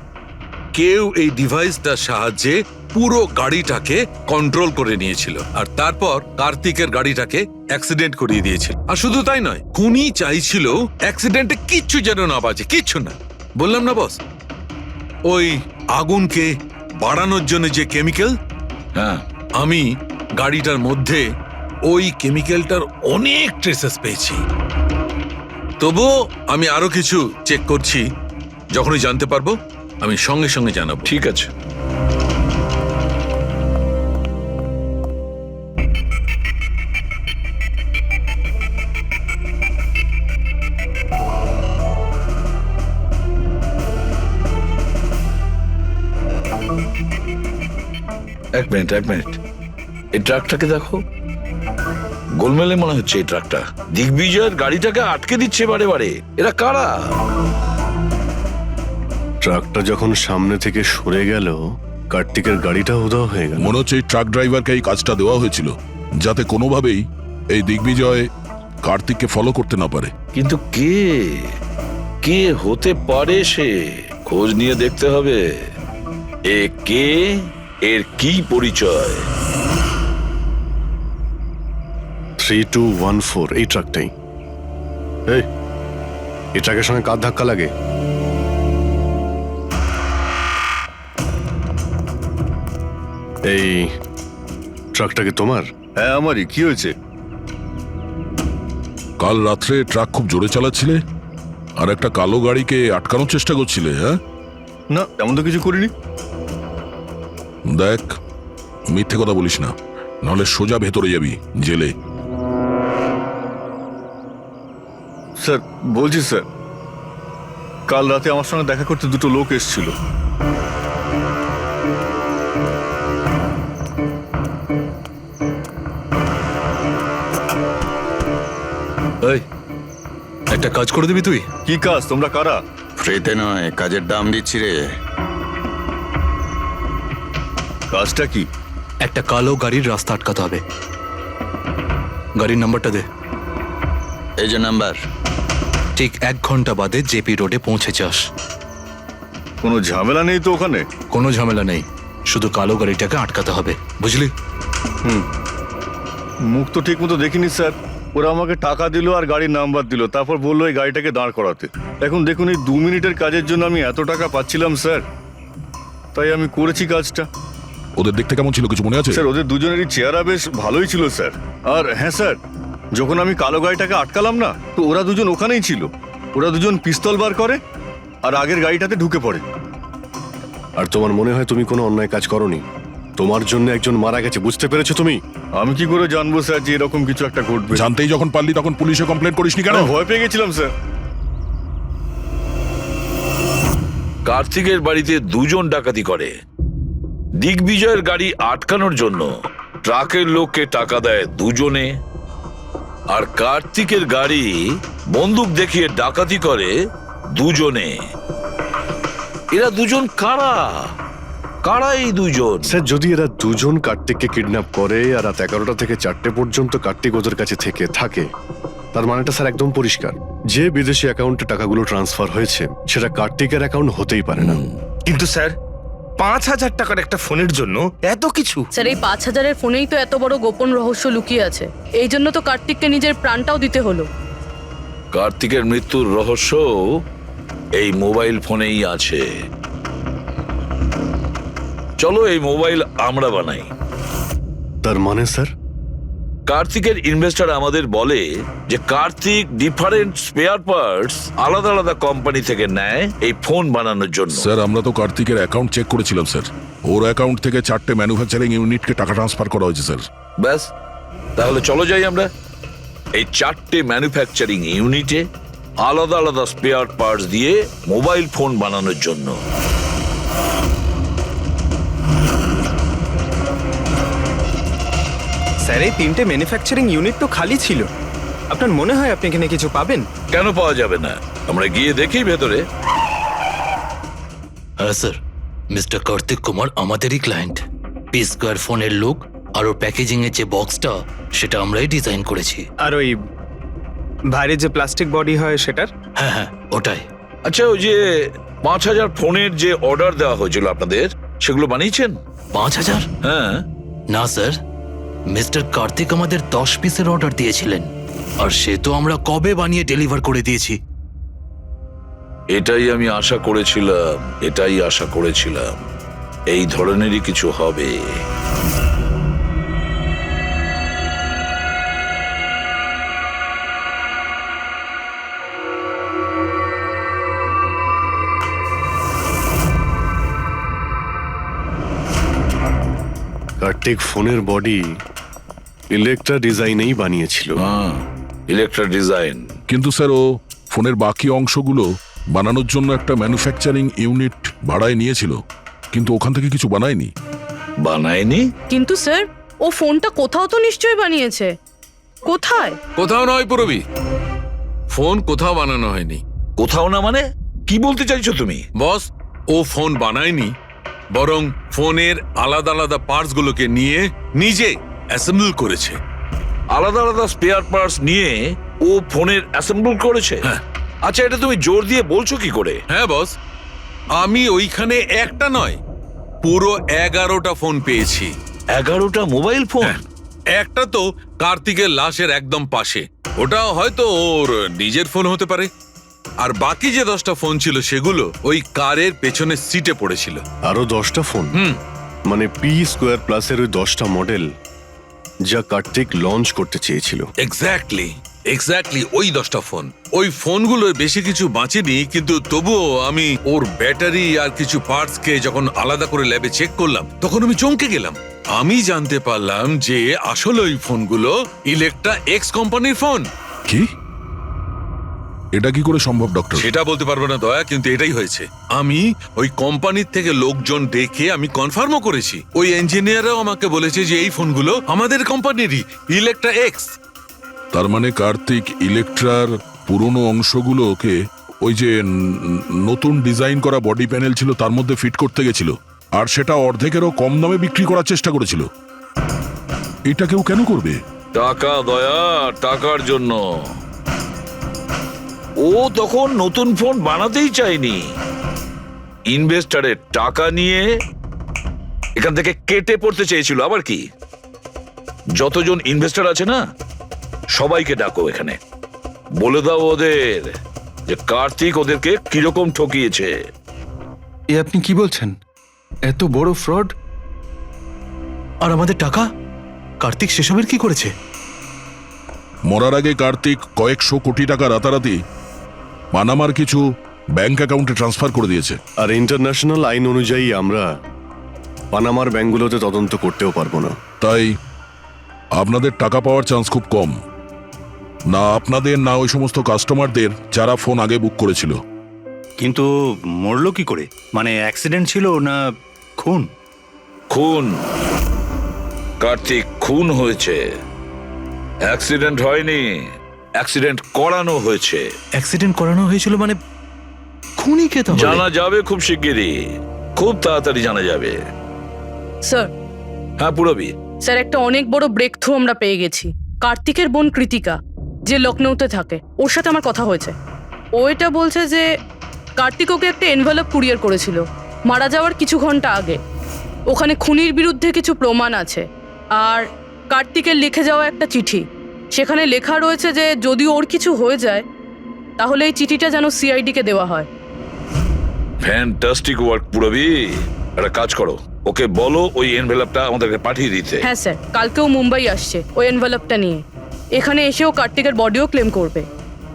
কেউ এই ডিভাইসটার সাহায্যে পুরো গাড়িটাকে কন্ট্রোল করে নিয়েছিল, আর তারপর কার্তিকের গাড়িটাকে অ্যাক্সিডেন্ট করিয়ে দিয়েছিল। আর শুধু তাই নয়, খুনি চাইছিল অ্যাক্সিডেন্টে কিচ্ছু যেন না বাজে, কিচ্ছু না। বললাম না বস, ওই আগুনকে বাড়ানোর জন্য যে কেমিক্যাল, হ্যাঁ, আমি গাড়িটার মধ্যে ওই কেমিক্যালটার অনেক ট্রেসেস পেয়েছি। তবুও আমি আরো কিছু চেক করছি, যখনই জানতে পারবো আমি সঙ্গে সঙ্গে জানাবো। ঠিক আছে। এক মিনিট এই ট্রাকটাকে দেখো, গোলমেলে মনে হচ্ছে এই ট্রাকটা। দিগ্বিজয়ের গাড়িটাকে আটকে দিচ্ছে বারে বারে। এরা কারা? ট্রাকটা যখন সামনে থেকে সরে গেল, কার্তিকের গাড়িটা উধাও হয়ে গেল। মনে হচ্ছে এই ট্রাক ড্রাইভারকে এই কাজটা দেওয়া হয়েছিল যাতে কোনোভাবেই এই দিগ্বিজয় কার্তিককে ফলো করতে না পারে। কিন্তু কে হতে পারে সে? খোঁজ নিয়ে দেখতে হবে। এ কে, এর কি পরিচয়? 3214 এই ট্রাকটাই। এই ট্রাকের সঙ্গে কার ধাক্কা লাগে? এই ট্রাকটা কি তোমার? হ্যাঁ আমারই। কি হয়েছে? কাল রাত্রে ট্রাক খুব জোরে চালাচ্ছিলে আর একটা কালো গাড়িকে আটকানোর চেষ্টা করছিলে। হ্যাঁ না, এমন তো কিছু করিনি। দেখ, মিথ্যে কথা বলিস না, নাহলে সোজা ভেতরে যাবি জেলে। স্যার বলছি স্যার, কাল রাতে আমার সঙ্গে দেখা করতে দুটো লোক এসেছিল। একটা কাজ করে দিবি তুই? কি কাজ? তোমরা কারা? ফ্রিতে নয়, কাজের দাম দিচ্ছি রে। কাজটা কি? একটা কালো গাড়ির রাস্তা আটকাতে হবে। গাড়ির নাম্বারটা দে। এই যে নাম্বার। ঠিক 1 ঘন্টা বাদে জেপি রোডে পৌঁছে যাস। কোনো ঝামেলা নেই তো ওখানে? কোনো ঝামেলা নেই, শুধু কালো গাড়িটাকে আটকাতে হবে, বুঝলি? মুখ তো ঠিক মতো দেখিনি স্যার। ওরা আমাকে টাকা দিল আর গাড়ির নাম্বার দিল, তারপর বললো এই গাড়িটাকে দাঁড় করাতে। এখন দেখুন, এই 2 মিনিটের কাজের জন্য আমি এত টাকা পাচ্ছিলাম স্যার, তাই আমি করেছি কাজটা। ওদের দেখতে কেমন ছিল কিছু মনে আছে? স্যার ওদের দুজনেরই চেহারা বেশ ভালোই ছিল স্যার। আর হ্যাঁ স্যার, যখন আমি কালো গাড়িটাকে আটকালাম না, তো ওরা দুজন ওখানেই ছিল। ওরা দুজন পিস্তল বার করে আর আগের গাড়িটাতে ঢুকে পড়ে। আর তোমার মনে হয় তুমি কোনো অন্যায় কাজ করনি? তোমার জন্য একজন মারা গেছে, বুঝতে পেরেছো তুমি? আমি কি করে জানবো স্যার যে এরকম কিছু একটা ঘটবে? জানতেই যখন পারলি তখন পুলিশে কমপ্লেন করিসনি কেন? ভয় পেয়ে গেছিলাম স্যার। কার্তিকের বাড়িতে 2 জন ডাকাতি করে। দিগ্বিজয়ের গাড়ি আটকানোর জন্য ট্রাকের লোককে টাকা দেয় 2 জনে, আর কার্তিকের গাড়ি বন্দুক দেখিয়ে ডাকাতি করে 2 জনে। এরা 2 জন কারা? কারা এই 2 জন? স্যার, যদি এরা 2 জন কার্তিককে কিডন্যাপ করে আর রাত 11টা থেকে 4টে পর্যন্ত কার্তিক ওদের কাছে থাকে, তার মানেটা স্যার একদম পরিষ্কার। যে বিদেশি অ্যাকাউন্টে টাকাগুলো ট্রান্সফার হয়েছে সেটা কার্তিকের অ্যাকাউন্ট হতেই পারে না। কিন্তু স্যার 5,000 টাকার একটা ফোনের জন্য এত কিছু? স্যার, এই 5,000-এর ফোনেই তো এত বড় গোপন রহস্য লুকিয়ে আছে। এই জন্য তো কার্তিককে নিজের প্রাণটাও দিতে হলো। কার্তিকের মৃত্যুর রহস্য এই মোবাইল ফোনেই আছে। চলো এই মোবাইল আমরা বানাই। তার মানে স্যার? কার্তিকের ইনভেস্টর আমাদের বলে যে কার্তিক ডিফারেন্ট স্পেয়ার পার্টস আলাদা আলাদা কোম্পানি থেকে নেয় এই ফোন বানানোর জন্য। স্যার আমরা তো কার্তিকের অ্যাকাউন্ট চেক করেছিলাম স্যার, ওর অ্যাকাউন্ট থেকে 4টে ম্যানুফ্যাকচারিং ইউনিটকে টাকা ট্রান্সফার করা হয়েছে স্যার। ব্যাস, তাহলে চলো যাই আমরা এই 4টে ম্যানুফ্যাকচারিং ইউনিটে আলাদা আলাদা স্পেয়ার পার্টস দিয়ে মোবাইল ফোন বানানোর জন্য। স্যার এই 3টে ম্যানুফ্যাকচারিং ইউনিট তো খালি ছিল, আপনার মনে হয় আপনি এখানে কিছু পাবেন? কেন পাওয়া যাবে না, আমরা গিয়ে দেখি ভেতরে। হ্যাঁ স্যার, মিস্টার কার্তিক কুমার আমাদেরই ক্লায়েন্ট। পি স্কোয়ার ফোনের লুক আর ওর প্যাকেজিং এর যে বক্সটা সেটা আমরাই ডিজাইন করেছি। আর ওই বাইরে যে প্লাস্টিক বডি হয় সেটার? হ্যাঁ হ্যাঁ ওটাই। আচ্ছা, ওই যে 5,000 ফোনের যে অর্ডার দেওয়া হয়েছিল আপনাদের, সেগুলো বানিয়েছেন? 5,000? হ্যাঁ। না স্যার, মিস্টার কার্তিক আমাদের 10 পিসের অর্ডার দিয়েছিলেন, আর সে তো আমরা কবে বানিয়ে ডেলিভার করে দিয়েছি। এটাই আমি আশা করেছিলাম, এই ধরনেরই কিছু হবে। কার্তিক ফোনের বডি ইলেকট্রা ডিজাইনেই বানিয়েছিল। হ্যাঁ, ইলেকট্রা ডিজাইন। কিন্তু স্যার ও ফোনের বাকি অংশগুলো বানানোর জন্য একটা ম্যানুফ্যাকচারিং ইউনিট ভাড়ায় নিয়েছিল, কিন্তু ওখান থেকে কিছু বানায়নি। বানায়নি? কিন্তু স্যার ও ফোনটা কোথাও তো নিশ্চয়ই বানিয়েছে। কোথায়? কোথাও নয় পুরবি, ফোন কোথাও বানানো হয়নি। কোথাও না মানে কি বলতে চাইছো তুমি? বস, ও ফোন বানায়নি, বরং ফোনের আলাদা আলাদা পার্টস গুলোকে নিয়ে নিজে অ্যাসেম্বল করেছে। আলাদা আলাদা স্পেয়ার পার্টস নিয়ে ও ফোনের অ্যাসেম্বল করেছে? আচ্ছা, এটা তুমি জোর দিয়ে বলছো কি করে? হ্যাঁ বস, আমি ওইখানে একটা নয় পুরো 11টা ফোন পেয়েছি। 11টা মোবাইল ফোন? একটা তো কার্তিকের লাশের একদম পাশে, ওটা হয়তো ওর নিজের ফোন হতে পারে। আর বাকি যে 10টা ফোন ছিল সেগুলো ওই কারের পেছনের সিটে পড়েছিল। আরো 10টা ফোন? মানে পি স্কোয়ার প্লাসের ওই 10টা মডেল যা কার্তিক লঞ্চ করতে চেয়েছিল। এক্স্যাক্টলি ওই 10টা ফোন। ওই ফোনগুলোর বেশি কিছু বাঁচেনি, কিন্তু তবুও আমি ওর ব্যাটারি আর কিছু পার্টসকে যখন আলাদা করে ল্যাবে চেক করলাম তখন আমি চমকে গেলাম। আমি জানতে পারলাম যে আসলে ওই ফোনগুলো ইলেকট্রা এক্স কোম্পানির ফোন। কি? এটা কি করে সম্ভব ডক্টর? সেটা বলতে পারবো না দয়া, কিন্তু এটাই হয়েছে। আমি ওই কোম্পানির থেকে লোকজন ডেকে আমি কনফার্মও করেছি। ওই ইঞ্জিনিয়াররাও আমাকে বলেছে যে এই ফোনগুলো আমাদের কোম্পানিরই, ইলেকট্রা এক্স। তার মানে কার্তিক ইলেকট্রার পুরনো অংশগুলোকে ওই যে নতুন ডিজাইন করা বডি প্যানেল ছিল তার মধ্যে ফিট করতে গেছিল, আর সেটা অর্ধেকেরও কম দামে বিক্রি করার চেষ্টা করেছিল। এটা কেউ কেন করবে? টাকা দয়া, টাকার জন্য। ও তখন নতুন ফোন বানাতেই চায়নি, ইনভেস্টরের টাকা নিয়ে এখান থেকে কেটে পড়তে চেয়েছিল। আবার কি, যতজন ইনভেস্টর আছে না সবাইকে ডাকো এখানে, বলে দাও ওদের যে কার্তিক ওদেরকে কিরকম ঠকিয়েছে। এ আপনি কি বলছেন? এত বড় ফ্রড! আর আমাদের টাকা কার্তিক সেসবের কি করেছে? মরার আগে কার্তিক কয়েকশো কোটি টাকা রাতারাতি পানামার কিছু ব্যাংক অ্যাকাউন্টে ট্রান্সফার করে দিয়েছে। আর ইন্টারন্যাশনাল আইন অনুযায়ী আমরা পানামার ব্যাংকগুলোতে তদন্ত করতেও পারবো না। তাই আপনাদের টাকা পাওয়ার চান্স খুব কম, না আপনাদের না ওই সমস্ত কাস্টমারদের যারা ফোন আগে বুক করেছিল। কিন্তু মরলো কি করে? মানে অ্যাক্সিডেন্ট ছিল না খুন? খুন। কার্তিক খুন হয়েছে, অ্যাক্সিডেন্ট হয়নি, অ্যাক্সিডেন্ট করানো হয়েছে। অ্যাক্সিডেন্ট করানো হয়েছিল মানে খুনি কে? তাহলে জানা যাবে খুব শিগগিরই, খুব তাড়াতাড়ি জানা যাবে। স্যার। হ্যাঁ পুরবি। স্যার, একটা অনেক বড় ব্রেক থ্রু আমরা পেয়ে গেছি। কার্তিকের বোন কৃতিকা, যে লখনৌতে থাকে, ওর সাথে আমার কথা হয়েছে। ও এটা বলছে যে কার্তিক ওকে একটা এনভেলপ কুরিয়ার করেছিল মারা যাওয়ার কিছু ঘন্টা আগে। ওখানে খুনির বিরুদ্ধে কিছু প্রমাণ আছে, আর কার্তিকের লিখে যাওয়া একটা চিঠি, সেখানে লেখা রয়েছে যে যদি ওর কিছু হয়ে যায় তাহলে এই চিঠিটা যেন সিআইডিকে দেওয়া হয়। ফ্যান্টাস্টিক ওয়ার্ক পুরবি। একটা কাজ করো, ওকে বলো ওই এনভেলপটা আমাদেরকে পাঠিয়ে দিতে। হ্যাঁ স্যার, কালকেও মুম্বাই আসছে ওই এনভেলপটা নিয়ে। এখানে এসেও কার্তিকের বডিও ক্লেম করবে।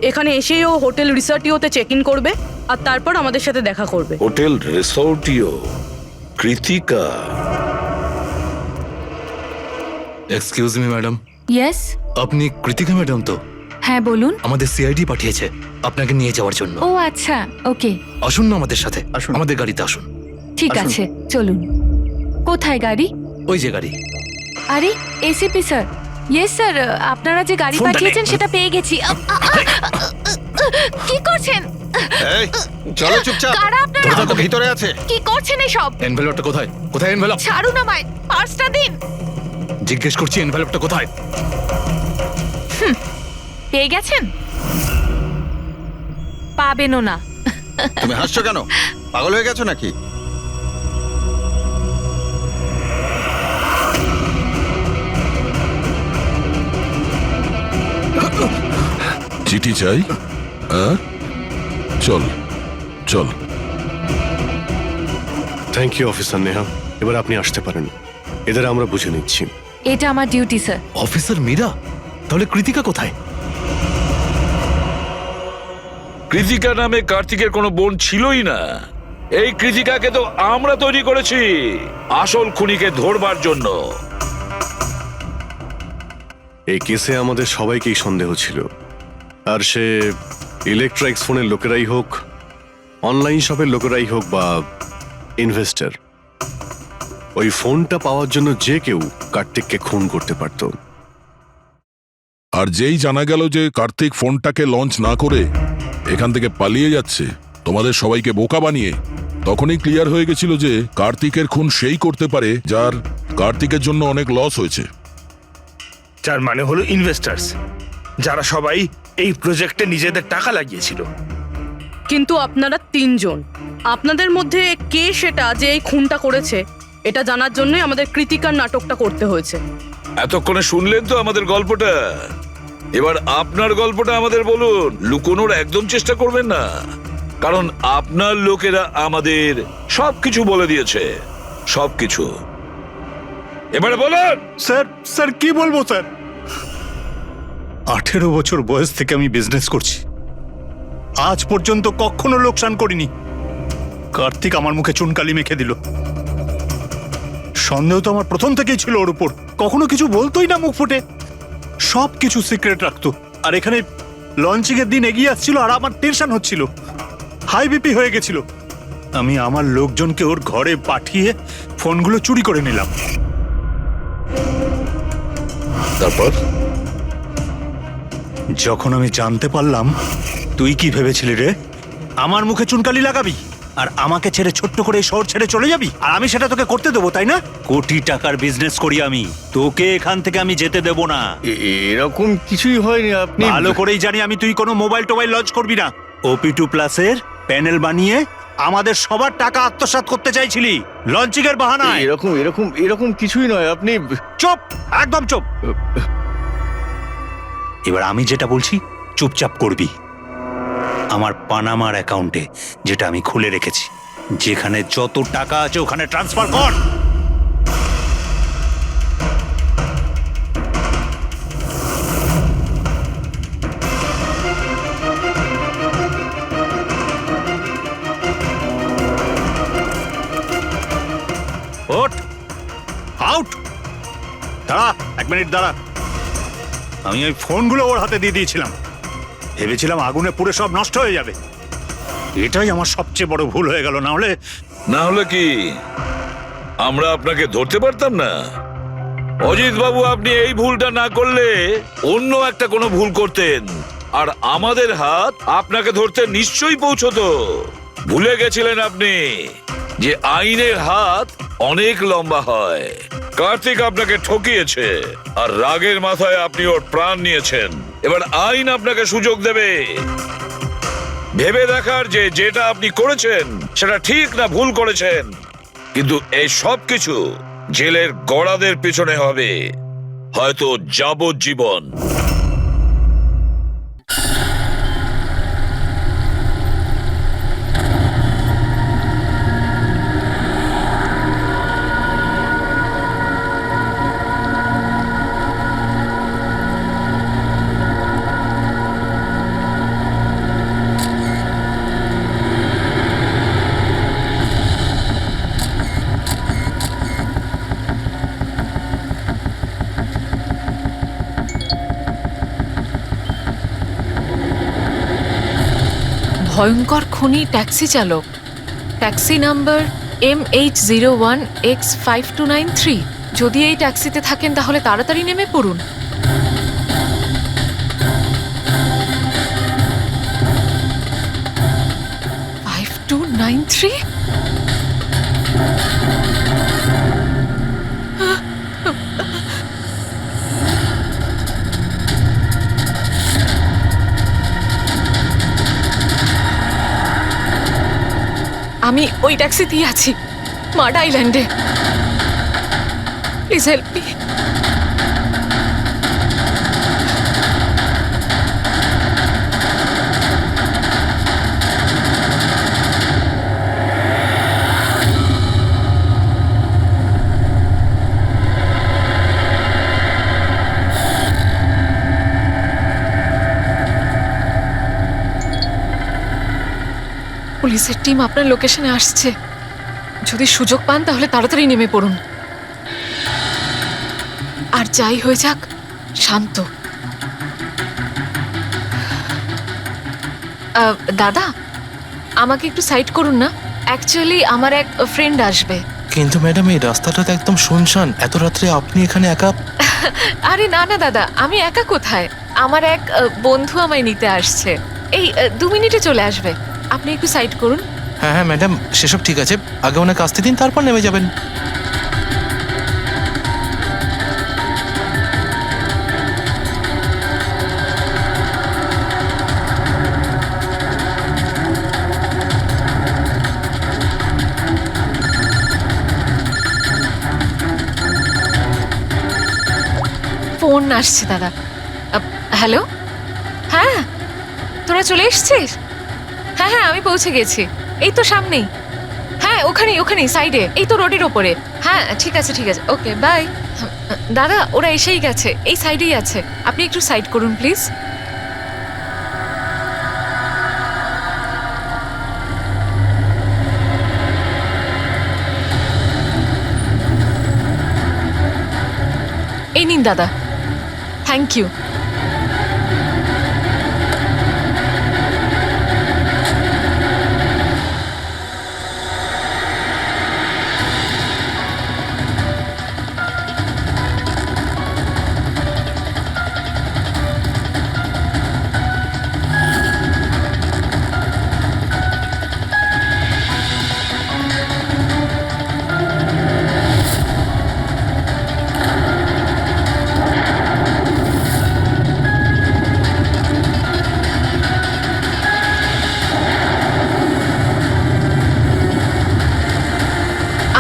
এখানে এসেই ও হোটেল রিসর্টিওতে চেক ইন করবে আর তারপর আমাদের সাথে দেখা করবে। হোটেল রিসোর্টিও? Kritika? Excuse me madam, yes, আপনি কৃতিকা ম্যাডাম তো? হ্যাঁ বলুন। আমাদের সিআইডি পাঠিয়েছে আপনাকে নিয়ে যাওয়ার জন্য। ও আচ্ছা, ওকে, আসুন না আমাদের সাথে, আসুন। আমাদের গাড়িতে আসুন। ঠিক আছে, চলুন। কোথায় গাড়ি? ওই যে গাড়ি। আরে এসিপি স্যার। ইয়েস স্যার, আপনারা যে গাড়ি ফোনটা পাঠিয়েছেন সেটা পেয়ে গেছি। কি করছেন? এই চলো চুপচাপ, কারা আপনারা? ধরে থাকো, ভিতরে আছে। কি করছেন এসব? এনভেলপটা কোথায়? কোথায় এনভেলপ? ছাড়ুন আমায়, পার্সটা দিন। জিজ্ঞেস করছি এনভেলপটা কোথায়? পেয়ে গেছেন? পাবেনও না। তুমি হাসছো কেন? পাগল হয়ে গেছো নাকি? চিঠি চাই? চল চল। থ্যাংক ইউ অফিসার নেহা, এবার আপনি আসতে পারেন। এদের আমরা বুঝে নিচ্ছি। এটা আমার ডিউটি স্যার। অফিসার মীরা? তাহলে কৃতিকা কোথায়? কৃতিকা নামে কার্তিকের কোনো বোন ছিলই না। এই কৃতিকাকে তো আমরা তৈরি করেছি আসল খুনিকে ধরবার জন্য। এই কেসে আমাদের সবাইকেই সন্দেহ ছিল, আর সে ইলেকট্রনিক্স ফোনের লোকেরাই হোক, অনলাইন শপের লোকেরাই হোক বা ইনভেস্টর, ওই ফোনটা পাওয়ার জন্য যে কেউ কার্তিককে খুন করতে পারত। আর যেই জানা গেল যে কার্তিক ফোনটাকে লঞ্চ না করে এখান থেকে পালিয়ে যাচ্ছে তোমাদের সবাইকে বোকা বানিয়ে, তখনই ক্লিয়ার হয়ে গেছিল যে কার্তিকের খুন সেই করতে পারে যার কার্তিকের জন্য অনেক লস হয়েছে। যার মানে হলো ইনভেস্টার্স, যারা সবাই এই প্রজেক্টে নিজেদের টাকা লাগিয়েছিল। কিন্তু আপনারা তিনজন, আপনাদের মধ্যে কে সেটা যে এই খুনটা করেছে এটা জানার জন্যই আমাদের কৃতিকার নাটকটা করতে হয়েছে। এতক্ষণে শুনলেন তো আমাদের গল্পটা, এবার আপনার গল্পটা আমাদের বলুন। লুকোনোর একদম চেষ্টা করবেন না, কারণ আপনার লোকেরা আমাদের সবকিছু বলে দিয়েছে, সবকিছু। এবারে বলুন। স্যার কি বলবো স্যার? 18 বছর বয়স থেকে আমি বিজনেস করছি, আজ পর্যন্ত কখনো লোকসান করিনি। কার্তিক আমার মুখে চুনকালি মেখে দিল। সন্দেহ তো আমার প্রথম থেকেই ছিল ওর উপর। কখনো কিছু বলতোই না মুখ ফুটে, সব কিছু সিক্রেট রাখতো। আর এখানে লঞ্চিং এর দিন এগিয়ে আসছিল আর আমার টেনশন হচ্ছিল, হাই বিপি হয়ে গেছিল। আমি আমার লোকজনকে ওর ঘরে পাঠিয়ে ফোনগুলো চুরি করে নিলাম। তারপর যখন আমি জানতে পারলাম, তুই কি ভেবেছিলি রে? আমার মুখে চুনকালি লাগাবি আর আমাকে ছেড়ে ছোট্ট করে শহর ছেড়ে চলে যাবি, আর আমি সেটা তোকে করতে দেবো, তাই না? কোটি টাকার বিজনেস করি আমি, তোকে এখান থেকে আমি যেতে দেবো না। এরকম কিছুই হয়নি। আপনি ভালো করেই জানি আমি তুই কোনো মোবাইল টোবাইল লঞ্চ করবি না। OP2 প্লাসের প্যানেল বানিয়ে আমাদের সবার টাকা আত্মসাৎ করতে চাইছিলি লঞ্চিং এর বাহানায়। এরকম এরকম এরকম কিছুই নয়। আপনি চুপ, একদম চুপ। এবার আমি যেটা বলছি চুপচাপ করবি। আমার পানামার অ্যাকাউন্টে, যেটা আমি খুলে রেখেছি, যেখানে যত টাকা আছে ওখানে ট্রান্সফার কর। ওঠ, আউট। দাঁড়া, 1 মিনিট দাঁড়া। আমি ওই ফোনগুলো ওর হাতে দিয়ে দিয়েছিলাম, ভেবেছিলাম আগুনে পুড়ে সব নষ্ট হয়ে যাবে। এটাই আমার সবচেয়ে বড় ভুল হয়ে গেল। না হলে কি আমরা আপনাকে ধরতে পারতাম না? অজিত বাবু, আপনি এই ভুলটা না করলে অন্য একটা কোনো ভুল করতেন, আর আমাদের হাত আপনাকে ধরতে নিশ্চয়ই পৌঁছতো। ভুলে গেছিলেন আপনি যে আইনের হাত অনেক লম্বা হয়। কার্তিক আপনাকে ঠকিয়েছে, আর রাগের মাথায় আপনি ওর প্রাণ নিয়েছেন। এবার আইন আপনাকে সুযোগ দেবে ভেবে দেখার যে যেটা আপনি করেছেন সেটা ঠিক না ভুল করেছেন। কিন্তু এই সব কিছু জেলের গড়াদের পিছনে হবে, হয়তো যাবজ্জীবন। ভয়ঙ্কর খুনি ট্যাক্সি চালক, ট্যাক্সি নাম্বার MH01X5293। যদি এই ট্যাক্সিতে থাকেন তাহলে তাড়াতাড়ি নেমে পড়ুন। $5293? আমি ওই ট্যাক্সিতেই আছি, মাড আইল্যান্ডে। Please help me. পুলিশের টিম আপনার লোকেশনে আসছে। যদি সুযোগ পান তাহলে তাড়াতাড়ি নেমে পড়ুন। আর যাই হয়ে যাক, শান্ত। দাদা, আমাকে একটু সাইড করুন না। অ্যাকচুয়ালি আমার এক ফ্রেন্ড আসবে। কিন্তু ম্যাডাম এই রাস্তাটা তো একদম শুনশান, এত রাত্রে আপনি এখানে একা? আরে না না দাদা, আমি একা কোথায়? আমার এক বন্ধু আমায় নিতে আসছে। এই 2 মিনিটে চলে আসবে। আপনি একটু সাইড করুন। হ্যাঁ হ্যাঁ ম্যাডাম, সেসব ঠিক আছে, আগে ওনাকে আসতে দিন, তারপর নেমে যাবেন। ফোন আসছে দাদা। হ্যালো, হ্যাঁ তোরা চলে এসছিস? হ্যাঁ হ্যাঁ, আমি পৌঁছে গেছি, এই তো সামনেই। হ্যাঁ ওখানেই ওখানেই সাইডে, এই তো রোডের ওপরে। হ্যাঁ ঠিক আছে ঠিক আছে, ওকে বাই। দাদা ওরা এসেই গেছে, এই সাইডেই আছে, আপনি একটু সাইড করুন প্লিজ। এই নিন দাদা, থ্যাংক ইউ।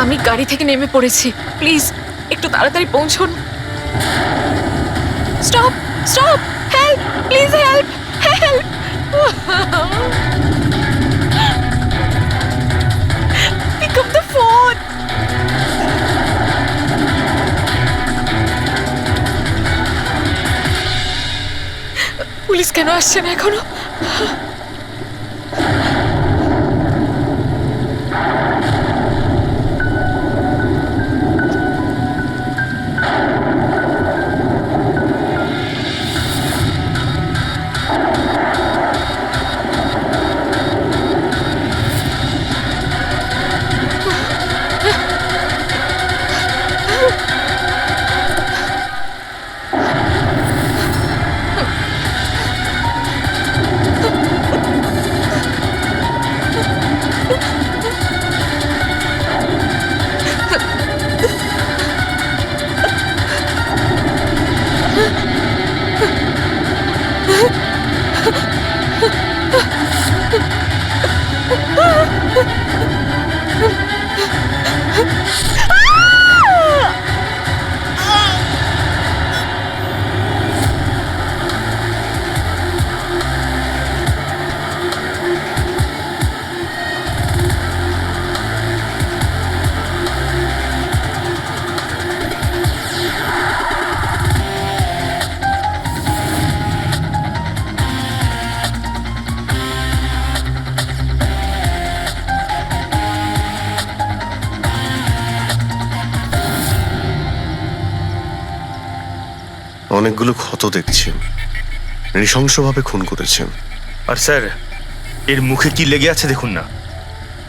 আমি গাড়ি থেকে নেমে পড়েছি, প্লিজ একটু তাড়াতাড়ি পৌঁছুন। Stop stop, help please, help help. Pick up the phone. Police কেন আসছে না এখনো? অনেকগুলো ক্ষত দেখছি, নৃশংসভাবে খুন করেছেন। আর স্যার, এর মুখে কি লেগে আছে দেখুন না।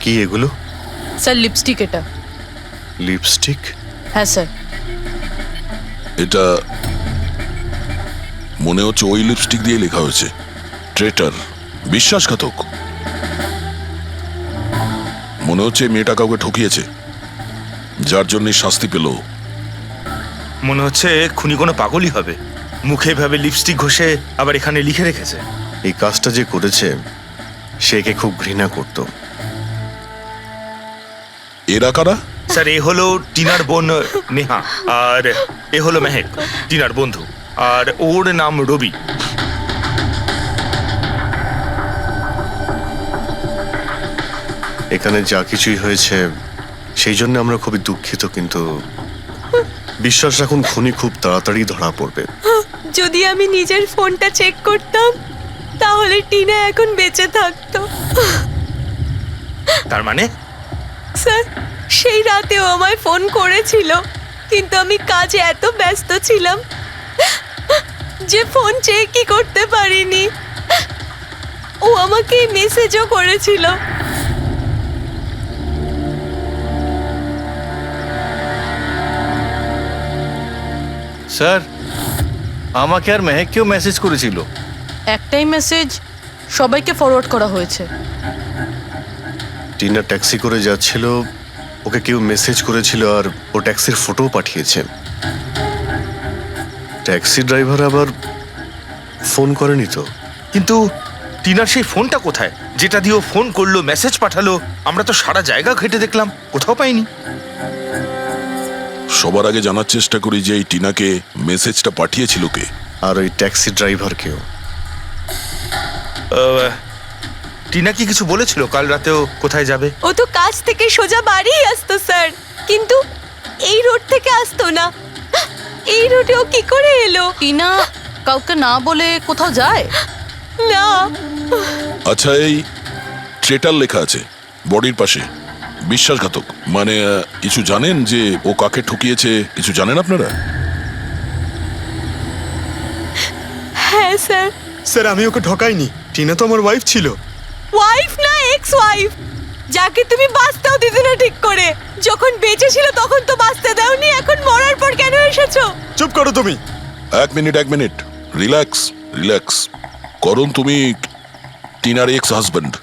কি এগুলো? স্যার লিপস্টিক এটা। লিপস্টিক? হ্যাঁ স্যার। এটা মনে হচ্ছে ওই লিপস্টিক দিয়ে লেখা হয়েছে ট্রেটার, বিশ্বাসঘাতক। মনে হচ্ছে মেয়েটা কাউকে ঠকিয়েছে, যার জন্য শাস্তি পেল। মনে হচ্ছে খুনি কোনো পাগলই হবে, মুখে এভাবে লিপস্টিক ঘষে আবার এখানে লিখে রেখেছে। এই কাজটা যে করেছে সে একে খুব ঘৃণা করত। এরা কারা? স্যার এ হলো টিনার বোন নেহা, আর এ হলো মেহেক, টিনার বন্ধু, আর ওর নাম রবি। এখানে যা কিছুই হয়েছে সেই জন্য আমরা খুবই দুঃখিত, কিন্তু বিশ্বাস রাখুন খুনি খুব তাড়াতাড়ি ধরা পড়বে। যদি আমি নিজের ফোনটা চেক করতাম তাহলে টিনা এখন বেঁচে থাকতো। তার মানে? স্যার সেই রাতেও আমায় ফোন করেছিল, কিন্তু আমি কাজে এত ব্যস্ত ছিলাম যে ফোন চেকই করতে পারিনি। ও আমাকে মেসেজও করেছিল। স্যার আমাকে আর মেহেককেও মেসেজ করেছিল। একটাই মেসেজ সবাইকে ফরওয়ার্ড করা হয়েছে। টিনা ট্যাক্সি করে যাচ্ছিল, ওকে কেউ মেসেজ করেছিল আর ও ট্যাক্সির ফটো পাঠিয়েছে। ট্যাক্সি ড্রাইভার আবার ফোন করেনি তো। কিন্তু টিনার সেই ফোনটা কোথায় যেটা দিয়ে ও ফোন করলো, মেসেজ পাঠালো? আমরা তো সারা জায়গা ঘেটে দেখলাম, কোথাও পাইনি। সবার আগে জানার চেষ্টা করি যে এই টিনাকে মেসেজটা পাঠিয়েছিল কে, আর ওই ট্যাক্সি ড্রাইভারকেও। টিনা কি কিছু বলেছিল কাল রাতেও কোথায় যাবে? ও তো কাজ থেকে সোজা বাড়ি আসতো স্যার, কিন্তু এই রোড থেকে আসতো না। এই রোডে ও কি করে এলো? টিনা কাউকে না বলে কোথাও যায় না। আচ্ছা, এই ট্রেটার লেখা আছে বডির পাশে, বিশ্বাসঘাতক মানে কিছু জানেন যে ও কাকে ঠকিয়েছে? কিছু জানেন আপনারা? হ্যাঁ স্যার। স্যার আমি ওকে ঠকাইনি, টিনা তো আমার ওয়াইফ ছিল। ওয়াইফ না, এক্স ওয়াইফ, যাকে তুমি বাঁচতেও দিতে না ঠিক করে। যখন বেঁচে ছিল তখন তো বাঁচতে দাওনি, এখন মরার পর কেন এসেছো? চুপ করো তুমি। এক মিনিট, রিল্যাক্স রিল্যাক্স। করুন, তুমি টিনার এক্স হাজব্যান্ড,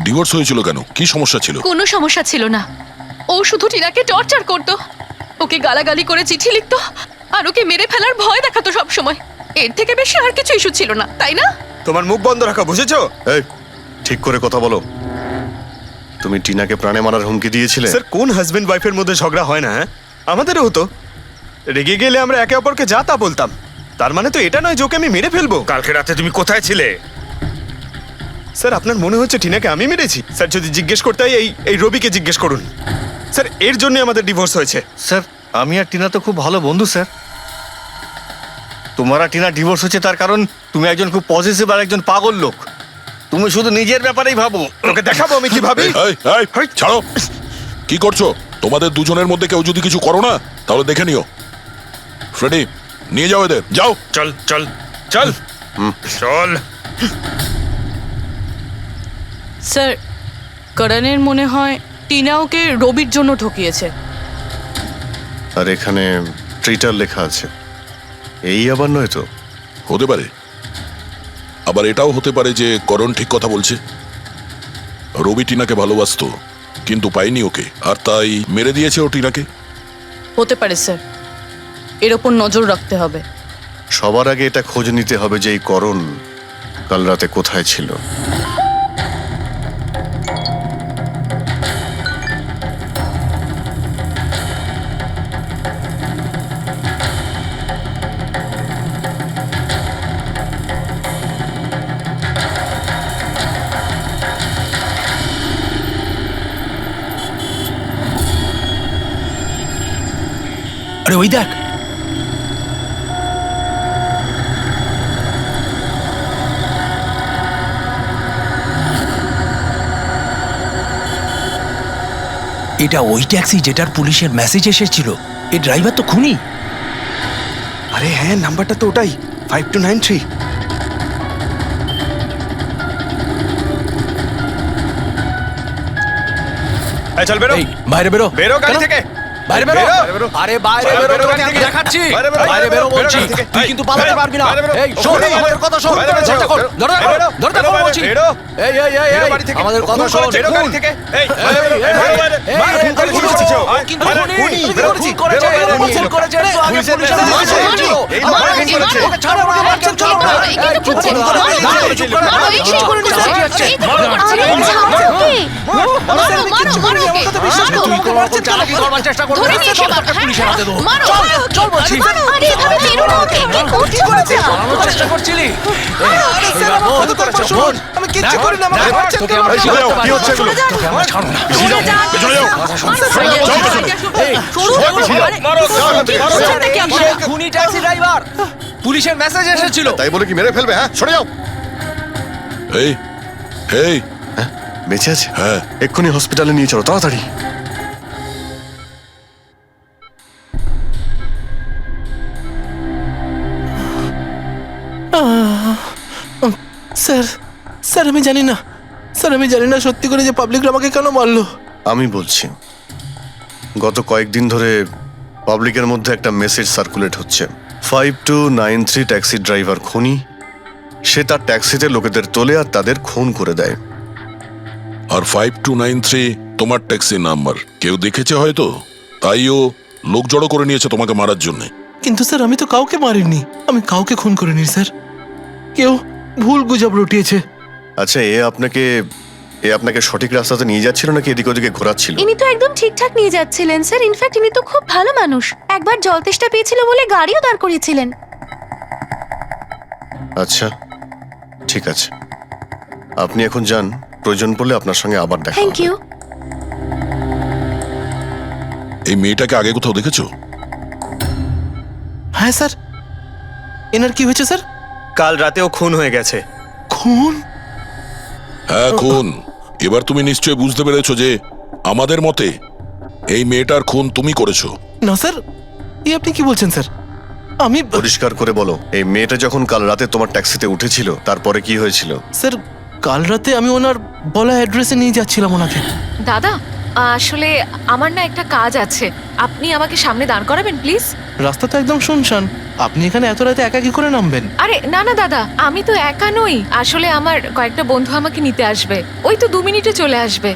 ডিভোর্স হয়েছিল কেন? কি সমস্যা ছিল? কোনো সমস্যা ছিল না, ও শুধু টিনাকে টর্চার করতো, ওকে গালাগালি করে চিঠি লিখতো আর ওকে মেরে ফেলার ভয় দেখাতো সব সময়। এর থেকে বেশি আর কিছু ইস্যু ছিল না, তাই না? তোমার মুখ বন্ধ রাখা, বুঝেছো? এই ঠিক করে কথা বলো। তুমি টিনাকে প্রাণে মারার হুমকি দিয়েছিলে? স্যার কোন হাজবেন্ড ওয়াইফের মধ্যে ঝগড়া হয় না? হ্যাঁ, আমাদেরও হতো। রেগে গেলে আমরা একে অপরকে যা তা বলতাম। তার মানে তো এটা নয় যে ওকে আমি মেরে ফেলবো। কালকে রাতে তুমি কোথায় ছিলে? স্যার আপনার মনে হচ্ছে টিনাকে আমি মেরেছি? স্যার যদি জিজ্ঞেস করতে হয় এই রবিকে জিজ্ঞেস করুন। স্যার এর জন্য আমাদের ডিভোর্স হয়েছে। স্যার আমি আর টিনা তো খুব ভালো বন্ধু স্যার। তোমার আর টিনা ডিভোর্স হচ্ছে তার কারণ তুমি একজন খুব পজিটিভ আর একজন পাগল লোক। তুমি শুধু নিজের ব্যাপারেই ভাবো। ওকে দেখাবো আমি কি ভাবি। ছাড়ো, কি করছো? তোমাদের দুজনের মধ্যে কেউ যদি কিছু করো না তাহলে দেখে নিও। ফ্রেডি, নিয়ে যাও এদের, যাও। চল চল চল চল। স্যার করণের মনে হয় টিনা ওকে রবির জন্য ঠকিয়েছে। আর এখানে ট্রিটার লেখা আছে, এই আবার নয় তো? হতে পারে, আবার এটাও হতে পারে যে করণ ঠিক কথা বলছে। রবি টিনাকে ভালোবাসতো কিন্তু পায়নি ওকে, আর তাই মেরে দিয়েছে ও টিনাকে। হতে পারে স্যার, এর ওপর নজর রাখতে হবে। সবার আগে এটা খোঁজ নিতে হবে যে এই করণ কাল রাতে কোথায় ছিল। আরে ওই দেখ, এটা ওই ট্যাক্সি যেটার পুলিশের মেসেজ এসেছিল। এই ড্রাইভার তো খুনি। আরে হ্যাঁ, নাম্বারটা তো ওটাই, 5293। এই চল বেরো, বাইরে বেরো বেরো গাড়ি থেকে, বাইরে বেরো বেরো। আরে বাইরে বাইরে বেরো বেরো তোকে গাড়ি আমি থেকে। দেখাচ্ছি বাইরে বেরো, বাইরে বেরো বেরো বলছি গাড়ি থেকে। তুই কিন্তু পালাতে বেরো, পারবি না বাইরে বেরো। এই শোন বেরো, আমাদের কথা শোন বাইরে বেরো, চেষ্টা কর বেরো, ধরে রাখো বেরো, ধরে রাখো বেরো, বলছি বেরো। এই এই এই বেরো এই বাড়ি থেকে। আমাদের কথা খুন শোন করেছে, বেরো গাড়ি থেকে। এই, এই, বেরো, এই, বেরো, এই, বেরো, এই, বাইরে, খুন গাড়ি করেছে, থেকে। ও এই, কিন্তু বাইরে, খুনি, খুনি, খুন বেরো, করেছে, বেরো, ও বেরো, খুন করেছে রে, আগে পুলিশের পুলিশের কাছে কাছে যাও। ছিল। এই আমার মারো, কাছে করেছে। ওকে ছাড়ো, ওকে মারছে, চলো না। এই, চুপ করো, মারো, চুপ করো, মারো, এই শেষ করে নিতে যাচ্ছে। মারো, আমার কথা বিশ্বাস করো, ওকে মারছে, চালাকি করবার চেষ্টা করবে, পুলিশের হাতে দাও। চল, চল বলছি। কি করেছে? চালানোর চেষ্টা করছিলি? শোন, আমি কিচ্ছু করি না, আমাকে মারছেন তোকে কেন? আমরা কি ছাড়তে হচ্ছে পারবো না। এগুলো? তোকে আমরা ছাড়বো না। পিছিয়ে যাও, পেছনে যাও। খুনি ট্যাক্সি ড্রাইভার পুলিশের মেসেজ এসেছিল তাই বলে কি মেরে ফেলবে? হ্যাঁ, সরে যাও। এই এই হ্যাঁ, বেঁচে আছে? হ্যাঁ এক্ষুনি হসপিটালে নিয়ে চলো, তাড়াতাড়ি। স্যার স্যার আমি জানি না, স্যার আমি জানি না সত্যি করে যে পাবলিক আমাকে কেন মারলো। আমি বলছি, গত কয়েকদিন ধরে পাবলিকের মধ্যে একটা মেসেজ সার্কুলেট হচ্ছে, 5293 ট্যাক্সি ড্রাইভার খুনি। সে তার ট্যাক্সিতে লোকেদের তোলে আর তাদের খুন করে দেয়। আর 5293 তোমার ট্যাক্সি নাম্বার কেউ দেখেছে হয়তো, তাই ও লোক জড়ো করে নিয়েছে তোমাকে মারার জন্য। কিন্তু স্যার আমি তো কাউকে মারিনি, আমি কাউকে খুন করিনি স্যার, কেউ ভুল গুজব রটিয়েছে। আচ্ছা, এ আপনাকে সঠিক রাস্তাতে নিয়ে যাচ্ছিল নাকি এদিক ওদিকে ঘোরাচ্ছিল? ইনি তো একদম ঠিকঠাক নিয়ে যাচ্ছিলেন স্যার। ইনফ্যাক্ট ইনি তো খুব ভালো মানুষ। একবার জল তেষ্টা পেয়েছিল বলে গাড়িও দাঁড় করিয়েছিলেন। আচ্ছা, ঠিক আছে, আপনি এখন যান, প্রয়োজন পড়লে আপনার সঙ্গে আবার দেখা থ্যাংক হবে। ইউ। এই মেয়েটাকে আগে কোথাও দেখেছো? হ্যাঁ স্যার। এনার কি হয়েছে স্যার? কাল রাতেও খুন হয়ে গেছে। খুন? হ্যাঁ খুন। এবার তুমি নিশ্চয়ই বুঝতে পেরেছো যে আমাদের মতে এই মেয়েটার খুন তুমি করেছো। না স্যার, আপনি কি বলছেন স্যার? আমি পরিষ্কার করে বলো, এই মেয়েটা যখন কাল রাতে তোমার ট্যাক্সিতে উঠেছিল তারপরে কি হয়েছিল? স্যার কাল রাতে আমি ওনার বলা অ্যাড্রেসে নিয়ে যাচ্ছিলাম ওনাকে। দাদা আসলে আমার না একটা কাজ আছে, আপনি আমাকে সামনে দাঁড় করাবেন প্লিজ। রাস্তা তো একদম শুনশান, আপনি এখানে এত রাতে একা কি করে নামবেন? আরে না না দাদা, আমি তো একা নই, আসলে আমার কয়েকটা বন্ধু আমাকে নিতে আসবে, ওই তো 2 মিনিটে চলে আসবে।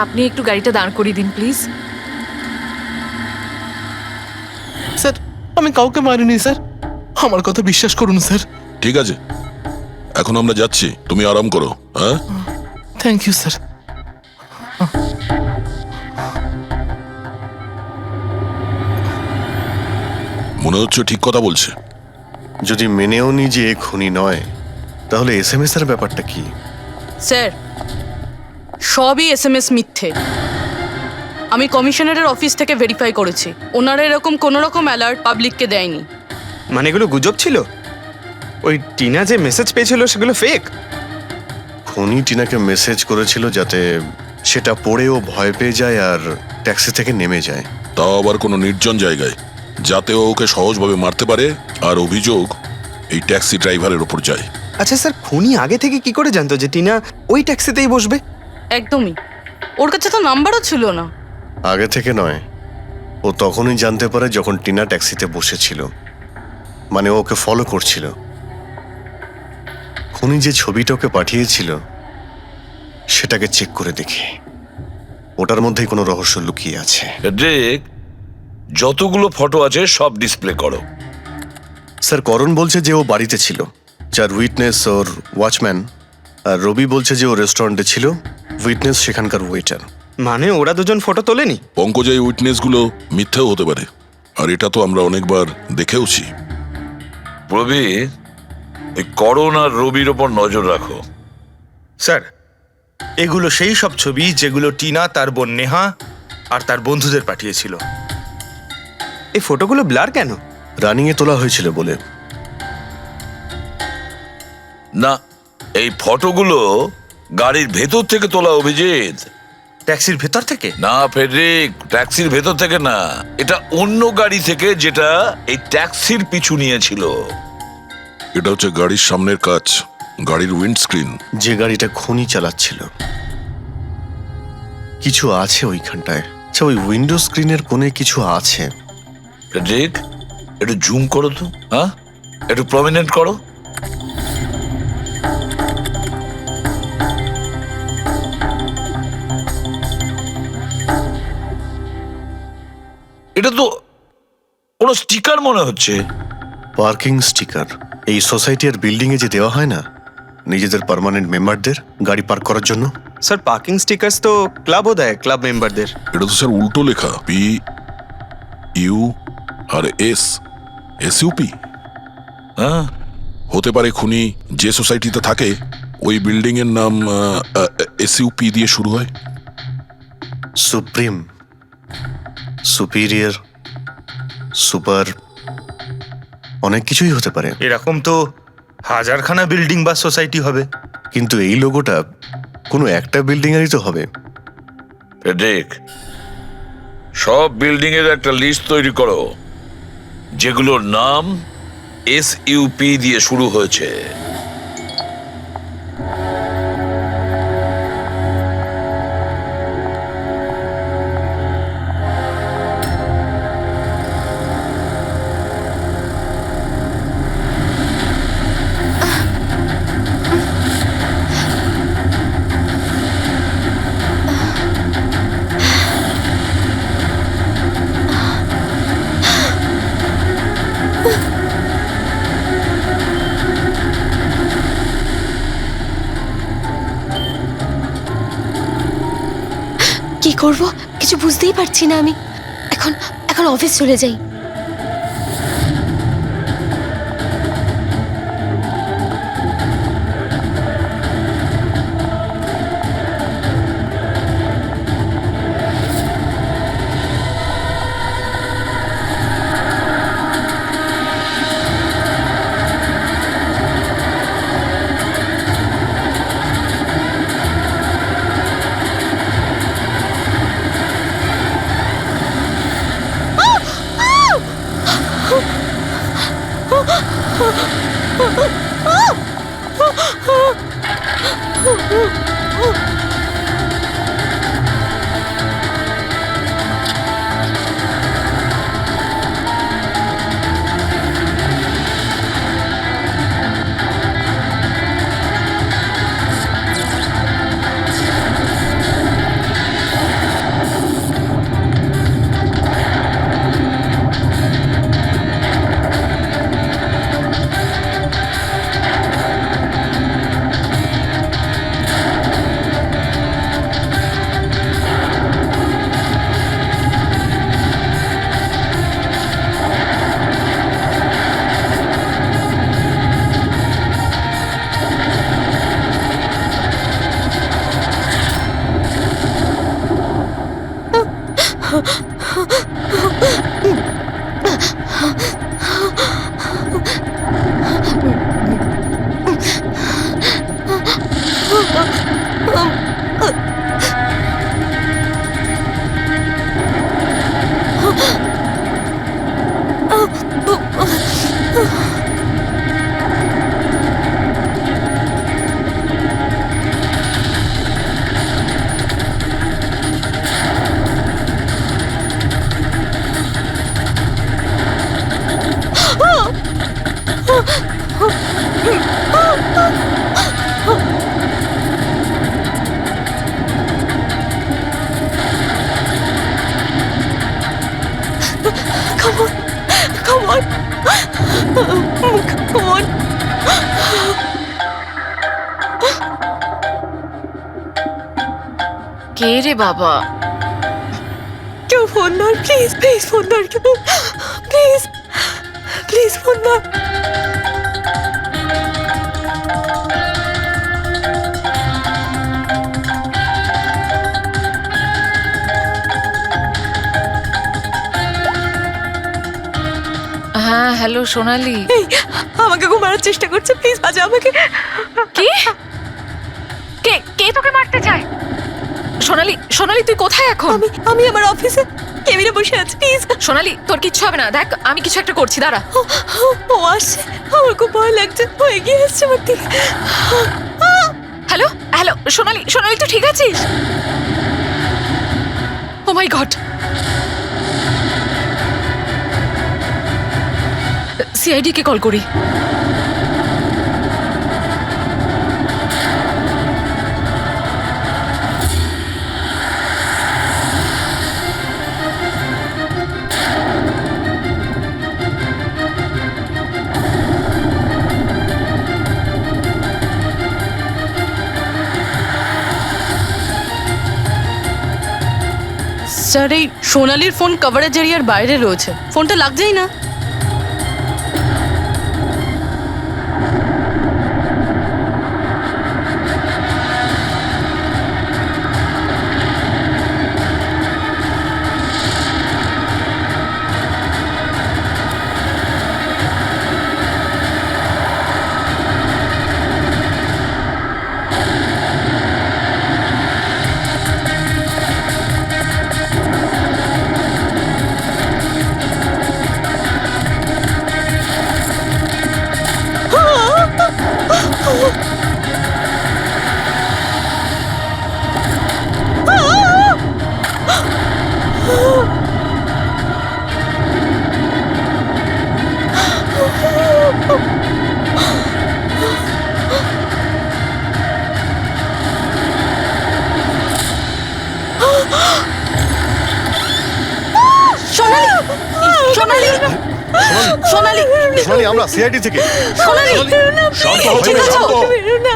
আপনি একটু গাড়িটা দাঁড় করিয়ে দিন প্লিজ। স্যার আমি কাউকে মারিনি স্যার, আমার কথা বিশ্বাস করুন স্যার। ঠিক আছে, এখন আমরা যাচ্ছি, তুমি আরাম করো। হ্যাঁ, থ্যাংক ইউ স্যার। মনে হচ্ছে ঠিক কথা বলছে। যদি মেনেও নি যে এ খুনি নয়, তাহলে এসএমএস এর ব্যাপারটা কি? স্যার সবই এসএমএস মিথ্যে। আমি কমিশনারের অফিস থেকে ভেরিফাই করেছি, ওনারা এরকম কোনো রকম অ্যালার্ট পাবলিককে দেয়নি। মানে এগুলো গুজব ছিল? ওই টিনা যে মেসেজ পেয়েছিল সেগুলো ফেক? খুনি টিনাকে মেসেজ করেছিল যাতে সেটা পড়েও ভয় পেয়ে যায় আর ট্যাক্সি থেকে নেমে যায়। তাও আবার কোনো নির্জন জায়গায়, যাতে ও ওকে সহজভাবে মারতে পারে আর অভিযোগ এই ট্যাক্সি ড্রাইভারের ওপর যায়। আচ্ছা স্যার, খুনি আগে থেকে কি করে জানতো যে টিনা ওই ট্যাক্সিতেই বসবে? একদমই, ওর কাছে তো নাম্বারও ছিল না। আগে থেকে নয়, ও তখনই জানতে পারে যখন টিনা ট্যাক্সিতে বসেছিল, মানে ও ওকে ফলো করছিল। খুনি যে ছবিটা ওকে পাঠিয়েছিল সেটাকে চেক করে দেখি, ওটার মধ্যেই কোনো রহস্য লুকিয়ে আছে। ড্রেক, যতগুলো ফটো আছে সব ডিসপ্লে করো। স্যার, করণ বলছে যে ও বাড়িতে ছিল, যার উইটনেস ওর ওয়াচম্যান, আর রবি বলছে যে ও রেস্টুরেন্টে ছিল, উইটনেস সেখানকার ওয়েটার। মানে ওরা দুজন ফটো তোলেনি? পঙ্কজ, এই উইটনেসগুলো মিথ্যেও হতে পারে, আর এটা তো আমরা অনেকবার দেখেওছি। রবি, এই করণ আর রবির ওপর নজর রাখো। স্যার, এগুলো সেই সব ছবি যেগুলো টিনা তার বোন নেহা আর তার বন্ধুদের পাঠিয়েছিল। এই ফটোগুলো ব্লার কেন? রানিংয়ে তোলা হয়েছিল বলে। না, এই ফটোগুলো গাড়ির ভেতর থেকে তোলা। অভিজিৎ, ট্যাক্সির ভেতর থেকে? না ফেডরিক, ট্যাক্সির ভেতর থেকে না, এটা অন্য গাড়ি থেকে যেটা এই ট্যাক্সির পিছু নিয়েছিল। এটা হচ্ছে গাড়ির সামনের কাচ, গাড়ির উইন্ডস্ক্রিন। যে গাড়িটা খুনি চালাচ্ছিল। কিছু আছে ওইখানটায়। আচ্ছা, ওই উইন্ডো স্ক্রিনের কোণে কিছু আছে। দেখ, একটু জুম করো তো, হ্যাঁ, একটু প্রমিনেন্ট করো। এটা তো কোনো স্টিকার মনে হচ্ছে। Parking sticker. এই সোসাইটি আর বিল্ডিং এ যে দেওয়া হয় না নিজেদের পার্মানেন্ট মেম্বারদের গাড়ি পার্ক করার জন্য। স্যার পার্কিং স্টিকার্স তো ক্লাবও দেয়, ক্লাব মেম্বারদের। এটা তো স্যার উল্টো লেখা, P U R S, SUP. হ্যাঁ, হতে পারে খুনি যে সোসাইটিতে থাকে ওই বিল্ডিং এর নাম এসইউপি দিয়ে শুরু হয়। সুপ্রিম, সুপিরিয়র, সুপার, অনেক কিছুই হতে পারে। এরকম তো হাজারখানা বিল্ডিং বা সোসাইটি হবে। কিন্তু এই লোগোটা কোনো একটা বিল্ডিং এরই তো হবে। দেখ, সব বিল্ডিং এর একটা লিস্ট তৈরি করো যেগুলোর নাম এসইউপি দিয়ে শুরু হয়েছে। কি করব কিছু বুঝতেই পারছি না আমি। এখন এখন অফিস চলে যাই। কে রে বাবা? কেউ ফোন ধর, প্লিজ প্লিজ ফোন ধর, প্লিজ প্লিজ ফোন ধর। হ্যাঁ হ্যালো সোনালি। এই আমাকে ঘুমানোর চেষ্টা করছে, প্লিজ বাজা আমাকে। কি? কে কে তোকে মারতে চায়? সোনালি, সোনালি তুই কোথায় এখন? আমি আমার অফিসে কেবিনে বসে আছি, প্লিজ। সোনালি তোর কিচ্ছু হবে না, দেখ আমি কিছু একটা করছি, দাঁড়া। ও আসছে, আমার খুব ভয় লাগছে, ও এগিয়ে আসছে আমার দিকে। হ্যালো হ্যালো সোনালি, সোনালি তুই ঠিক আছিস? ও মাই গড, সিআইডি কে কল করি। স্যার এই সোনালির ফোন কভারেজ এরিয়ার বাইরে রয়েছে, ফোনটা লাগছেই না। সোনালি, সোনালি, সোনালি, সোনালি, আমরা সিআইডি থেকে। সোনালি, শান্ত হও, ঠিক আছো?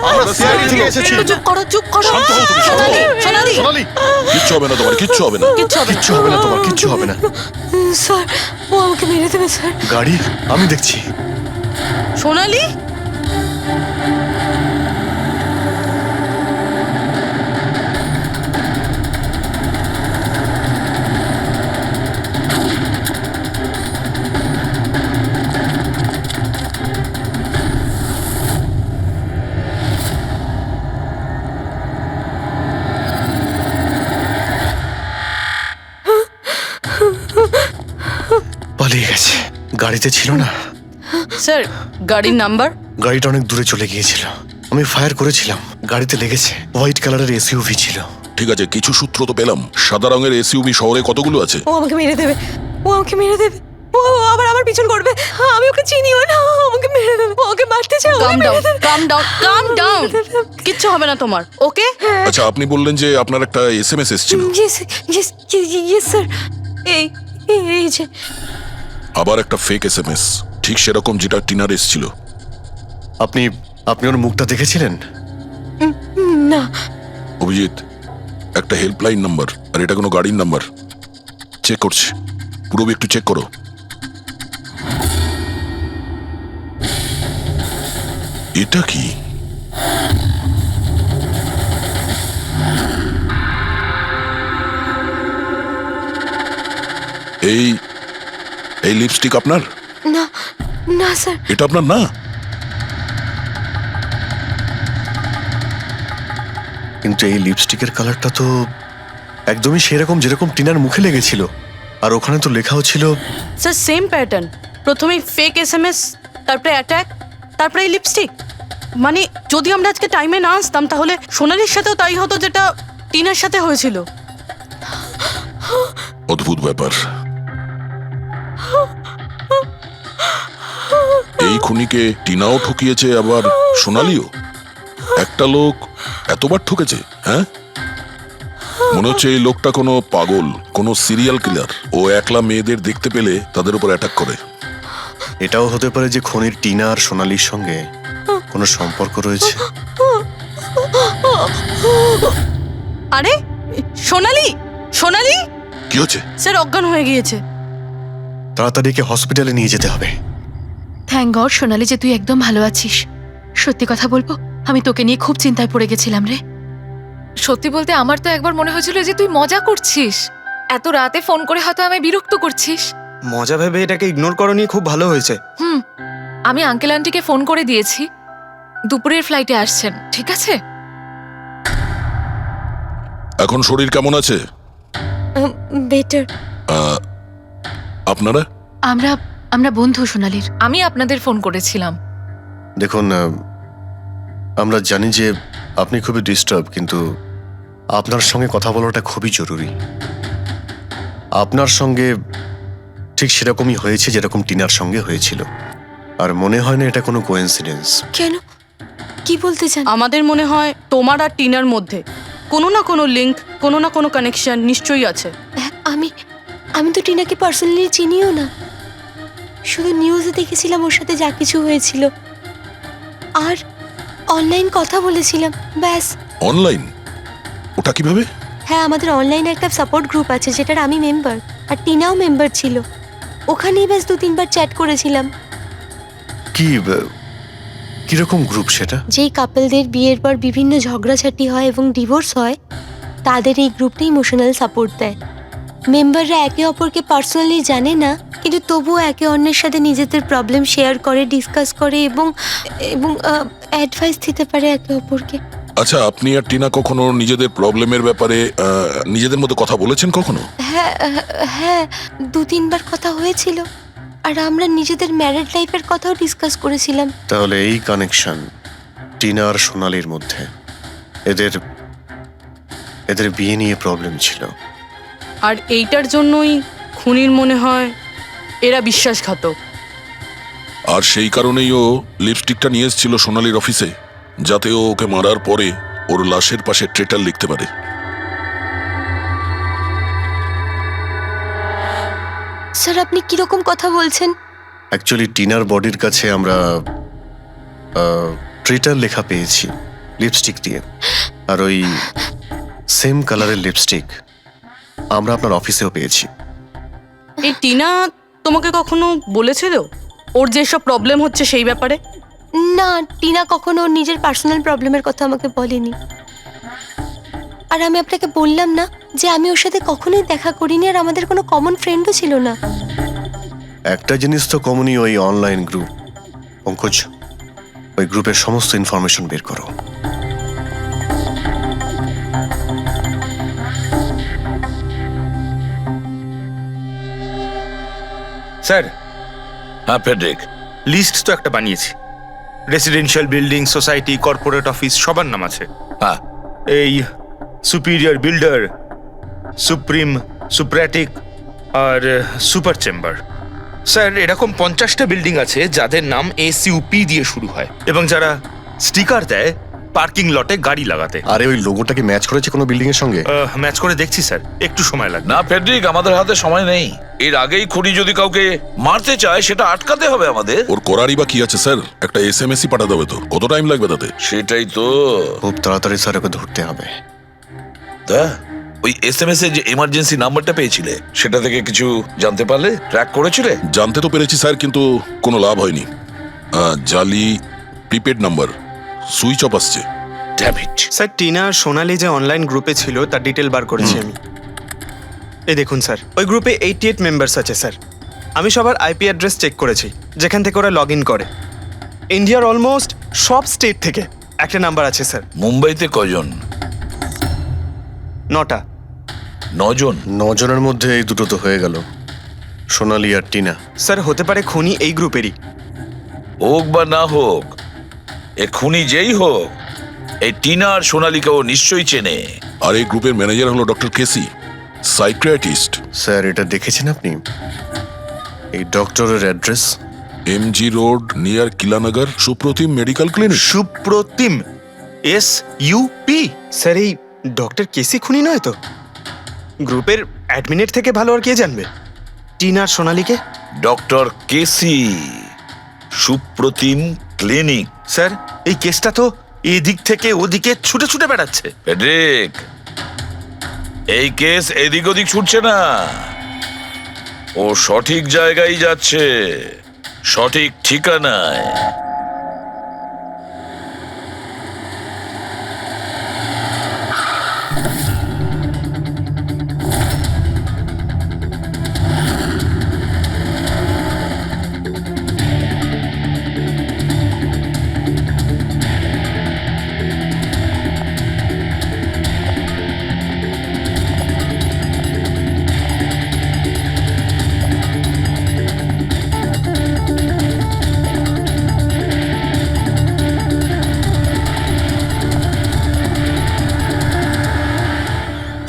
আমরা সিআইডি থেকে এসেছি। একটু চুপ করো, চুপ করো। শান্ত হও তুমি, শান্ত সোনালি, হও। সোনালি, সোনালি, কিচ্ছু হবে না তোমার, কিচ্ছু হবে না। কিচ্ছু হবে না। কিচ্ছু হবে না তোমার, কিচ্ছু হবে না। স্যার ও আমাকে মেরে দেবে স্যার। গাড়ি আমি দেখছি। সোনালি, পালিয়ে গেছে, গাড়িতে ছিল না। স্যার গাড়ির নাম্বার? গাড়িটা অনেক দূরে চলে গিয়েছিল, আমি ফায়ার করেছিলাম, গাড়িতে লেগেছে। হোয়াইট কালারের এসইউভি ছিল। ঠিক আছে, কিছু সূত্র তো পেলাম। সাদা রঙের এসইউভি শহরে কতগুলো আছে? ও আমাকে মেরে দেবে, ও আমাকে মেরে দেবে, ও আবার আমার পিছন করবে। আমি ওকে চিনিও না, ও আমাকে মেরে দেবে, ও ওকে মারতে চাও। কাম ডাউন, কাম ডাউন, কাম ডাউন। কিচ্ছু হবে না তোমার, ওকে? আচ্ছা, আপনি বললেন যে আপনার একটা এসএমএস এসেছিল। Yes yes yes sir. এই এই যে আবার একটা ফেক এসএমএস, ঠিক সেরকম যেটা টিনার এসেছিল। আপনি আপনি ওর মুখটা দেখেছিলেন? না। অভিজিৎ, একটা হেল্পলাইন নাম্বার, আর এটা কোনো গাড়ির নাম্বার। চেক করছি, পুরো একটু চেক করো। এটা কি? এই এই লিপস্টিক আপনার? না না স্যার। এটা আপনার না? কিন্তু এই লিপস্টিকের কালারটা তো একদমই সেরকম যেরকম টিনার মুখে লেগেছিল, আর ওখানে তো লেখাও ছিল। স্যার সেম প্যাটার্ন, প্রথমে ফেক এসএমএস, তারপরে অ্যাটাক, তারপরে এই লিপস্টিক। মানে যদি আমরা আজকে টাইমে না আসতাম তাহলে সোনালির সাথেও তাই হতো যেটা টিনার সাথে হয়েছিল। অদ্ভুত ব্যাপার। এই খুনিকে টিনাও ঠকিয়েছে, আবার সোনালিও। একটা লোক এতবার ঠকেছে, হ্যাঁ? মনে হচ্ছে এই লোকটা কোনো পাগল, কোনো সিরিয়াল কিলার। ও একলা মেয়েদের দেখতে পেলে তাদের উপর অ্যাটাক করে। এটাও হতে পারে যে খনির টিনা আর সোনালির সঙ্গে কোনো সম্পর্ক রয়েছে। আরে সোনালি, সোনালি! কি হচ্ছে? স্যার অজ্ঞান হয়ে গিয়েছে। তাড়াতাড়ি একে হসপিটালে নিয়ে যেতে হবে। থ্যাংক গড সোনালি যে তুই একদম ভালো আছিস। সত্যি কথা বলবো, আমি তোকে নিয়ে খুব চিন্তায় পড়ে গেছিলাম রে। সত্যি বলতে আমার তো একবার মনে হয়েছিল যে তুই মজা করছিস, এত রাতে ফোন করে হয়তো আমায় বিরক্ত করছিস। মজা ভেবে এটাকে ইগনোর করনি, খুব ভালো হয়েছে। আমি আঙ্কেল আন্টিকে ফোন করে দিয়েছি, দুপুরের ফ্লাইটে আসছেন, ঠিক আছে? এখন শরীর কেমন আছে? বেটার। আপনারা? আমরা বন্ধু সোনালির। আমি আপনাদের ফোন করেছিলাম। দেখুন, আমরা জানি যে আপনি খুবই ডিস্টার্ব, কিন্তু আপনার সঙ্গে কথা বলাটা খুবই জরুরি। আপনার সঙ্গে ঠিক সেরকমই হয়েছে যেরকম টিনার সঙ্গে হয়েছিল, আর মনে হয় না এটা কোনো কোইন্সিডেন্স। কেন, কি বলতে চান? আমাদের মনে হয় তোমার আর টিনার মধ্যে কোনো না কোনো লিঙ্ক, কোনো না কোনো কানেকশন নিশ্চয়ই আছে। আমি আমি তো টিনাকে পার্সোনালি চিনিও না, শুধু নিউজে দেখেছিলাম ওর সাথে যা কিছু হয়েছিল, আর অনলাইন কথা বলেছিলাম, ব্যাস। অনলাইন? ওটা কিভাবে? হ্যাঁ, আমাদের অনলাইনে একটা সাপোর্ট গ্রুপ আছে যেটার আমি মেম্বার, আর টিনাও মেম্বার ছিল। ওখানেই ব্যাস 2-3 বার চ্যাট করেছিলাম। কিরকম গ্রুপ সেটা? যেই কাপলদের বিয়ের পর বিভিন্ন ঝগড়াঝাটি হয় এবং ডিভোর্স হয়, তাদের এই গ্রুপটা ইমোশনাল সাপোর্ট দেয়। মেম্বাররা একে অপরকে পার্সোনালি জানে না, কিন্তু তবুও একে অন্যের সাথে নিজেদের প্রবলেম শেয়ার করে, ডিসকাস করে এবং এবং অ্যাডভাইস দিতে পারে একে অপরকে। আচ্ছা, আপনি আর টিনা কখনো নিজেদের প্রবলেমের ব্যাপারে নিজেদের মধ্যে কথা বলেছেন কখনো? হ্যাঁ হ্যাঁ, 2-3 বার কথা হয়েছিল, আর আমরা নিজেদের ম্যারিড লাইফের কথাও ডিসকাস করেছিলাম। তাহলে এই কানেকশন টিনা আর সোনালির মধ্যে, এদের বিয়ে নিয়ে প্রবলেম ছিল। আর এইটার জন্যই খুনির মনে হয় এরা বিশ্বাসঘাতক। আর সেই কারণেই ও লিপস্টিকটা নিয়ে এসেছিল সোনালির অফিসে, যাতে ও ওকে মারার পরে ওর লাশের পাশে ট্রেটার লিখতে পারে। স্যার, আপনি কিরকম কথা বলছেন? অ্যাকচুয়ালি টিনার বডির কাছে আমরা ট্রেটার লেখা পেয়েছি লিপস্টিক দিয়ে, আর ওই সেম কালারের লিপস্টিক আমরা আপনার অফিসেও পেয়েছি। এই টিনা তোমাকে কখনো বলেছিল ওর যেসব প্রবলেম হচ্ছে সেই ব্যাপারে? না, টিনা কখনো ওর নিজের পার্সোনাল প্রবলেমের কথা আমাকে বলেনি। আর আমি আপনাকে বললাম না যে আমি ওর সাথে কখনোই দেখা করিনি, আর আমাদের কোনো কমন ফ্রেন্ডও ছিল না। একটা জিনিস তো কমনই, ওই অনলাইন গ্রুপ। পঙ্কজ, ওই গ্রুপের সমস্ত ইনফরমেশন বের করো। স্যার, হ্যাঁ ফেডরিক, লিস্ট তো একটা বানিয়েছি। Residential building, society, corporate office সবার নাম আছে। হ্যাঁ, এই সুপিরিয়র বিল্ডার, সুপ্রিম, সুপ্রাটিক আর সুপার চেম্বার। স্যার, এরকম 50টা বিল্ডিং আছে যাদের নাম SUP দিয়ে শুরু হয়, এবং যারা স্টিকার দেয় পার্কিং লটে গাড়ি লাগাতে। আরে ওই লোগোটা কি ম্যাচ করেছে কোনো বিল্ডিং এর সঙ্গে? ম্যাচ করে দেখছি স্যার, একটু সময় লাগবে। না ফেডরিক, আমাদের হাতে সময় নেই। এর আগেই খুনি যদি কাউকে মারতে চায় সেটা আটকাতে হবে আমাদের। ওর করারই বা কি আছে স্যার? একটা SMS-ই পাঠাতে হবে তো, কত টাইম লাগবে তাতে? সেটাই তো, খুব তাড়াতাড়ি স্যার ওকে ধরতে হবে। তা ওই SMS এর যে এমার্জেন্সি নাম্বারটা পেয়েছিলে সেটা থেকে কিছু জানতে পারলে? ট্র্যাক করেছিলে? জানতে তো পেরেছি স্যার, কিন্তু কোনো লাভ হয়নি। জালি প্রিপেড নাম্বার, সুইচ অফ আসছে। Damn it. স্যার, টিনা আর সোনালি যে অনলাইন গ্রুপে ছিল তার ডিটেল বার করেছি আমি। এই দেখুন স্যার, ওই গ্রুপে 88 মেম্বার্স আছে স্যার। আমি সবার IP অ্যাড্রেস চেক করেছি যেখান থেকে ওরা লগ ইন করে। ইন্ডিয়ার অলমোস্ট সব স্টেট থেকে একটা নাম্বার আছে স্যার। মুম্বাইতে কজন? 9টা। 9 জন? 9 জনের মধ্যে এই দুটো তো হয়ে গেল, সোনালি আর টিনা। স্যার, হতে পারে খুনি এই গ্রুপেরই। হোক বা না হোক, এ খুনি যেই হোক, এই টিনা আর সোনালিকাও নিশ্চয়ই চেনে। আর এই গ্রুপের ম্যানেজার হলো ডক্টর কেসি, সাইকিয়াট্রিস্ট। স্যার, এটা দেখেছেন আপনি? এই ডক্টরের address MG road near Kilanagar, Supratim medical clinic. Supratim, SUP? Sir, এই ডক্টর কেসি খুনি নয় তো? গ্রুপের অ্যাডমিনের থেকে ভালো আর কে জানবে টিনা আর সোনালিকে? ডক্টর কেসি, সুপ্রতিম ক্লিনিক। স্যার, এই কেসটা তো এদিক থেকে ওদিকে ছুটে ছুটে বেড়াচ্ছে। ফেডরিক, এই কেস এদিক ওদিক ছুটছে না, ও সঠিক জায়গায় যাচ্ছে, সঠিক ঠিকানায়।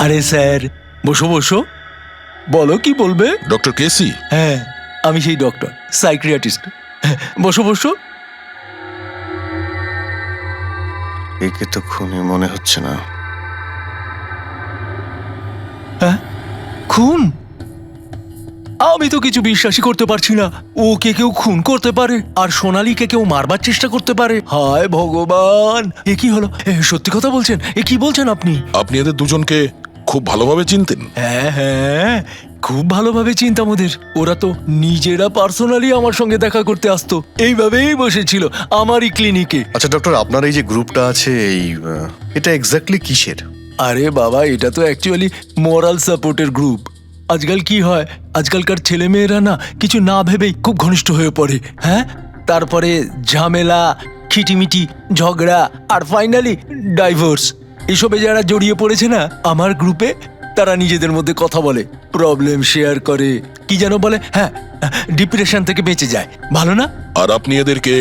আরে স্যার, বসো বসো। বলো কি বলবে? ডক্টর কেসি? হ্যাঁ, আমি সেই ডক্টর, সাইকিয়াট্রিস্ট। বসো বসো। একে তো খুনি মনে হচ্ছে না। হ্যাঁ, খুন? আমি তো কিছু বিশ্বাসই করতে পারছি না। ওকে কেউ খুন করতে পারে আর সোনালীকে কেউ মারবার চেষ্টা করতে পারে? হায় ভগবান, এ কি হলো? সত্যি কথা বলছেন? এ কি বলছেন আপনি? আপনি এদের দুজনকে খুব ভালোভাবে চিনতেন? হ্যাঁ হ্যাঁ, খুব ভালোভাবে চিনতাম ওদের। ওরা তো নিজেরা পার্সোনালি আমার সঙ্গে দেখা করতে আসতো, এইভাবেই বসেছিল আমারই ক্লিনিকে। আচ্ছা ডক্টর, আপনার এই যে গ্রুপটা আছে, এটা এক্স্যাক্টলি কিসের? আরে বাবা, এটা তো অ্যাকচুয়ালি মোরাল সাপোর্টের গ্রুপ। আজকাল কি হয়, আজকালকার ছেলে মেয়েরা না কিছু না ভেবেই খুব ঘনিষ্ঠ হয়ে পড়ে। হ্যাঁ, তারপরে ঝামেলা, খিটিমিটি, ঝগড়া আর ফাইনালি ডাইভোর্স। এসবে যারা জড়িয়ে পড়েছে না আমার গ্রুপে, তারা নিজেদের মধ্যে কথা বলে, প্রবলেম শেয়ার করে, কি যেন বলে, হ্যাঁ, ডিপ্রেশন থেকে বেঁচে যায়। ভালো না? আর আপনি এদেরকে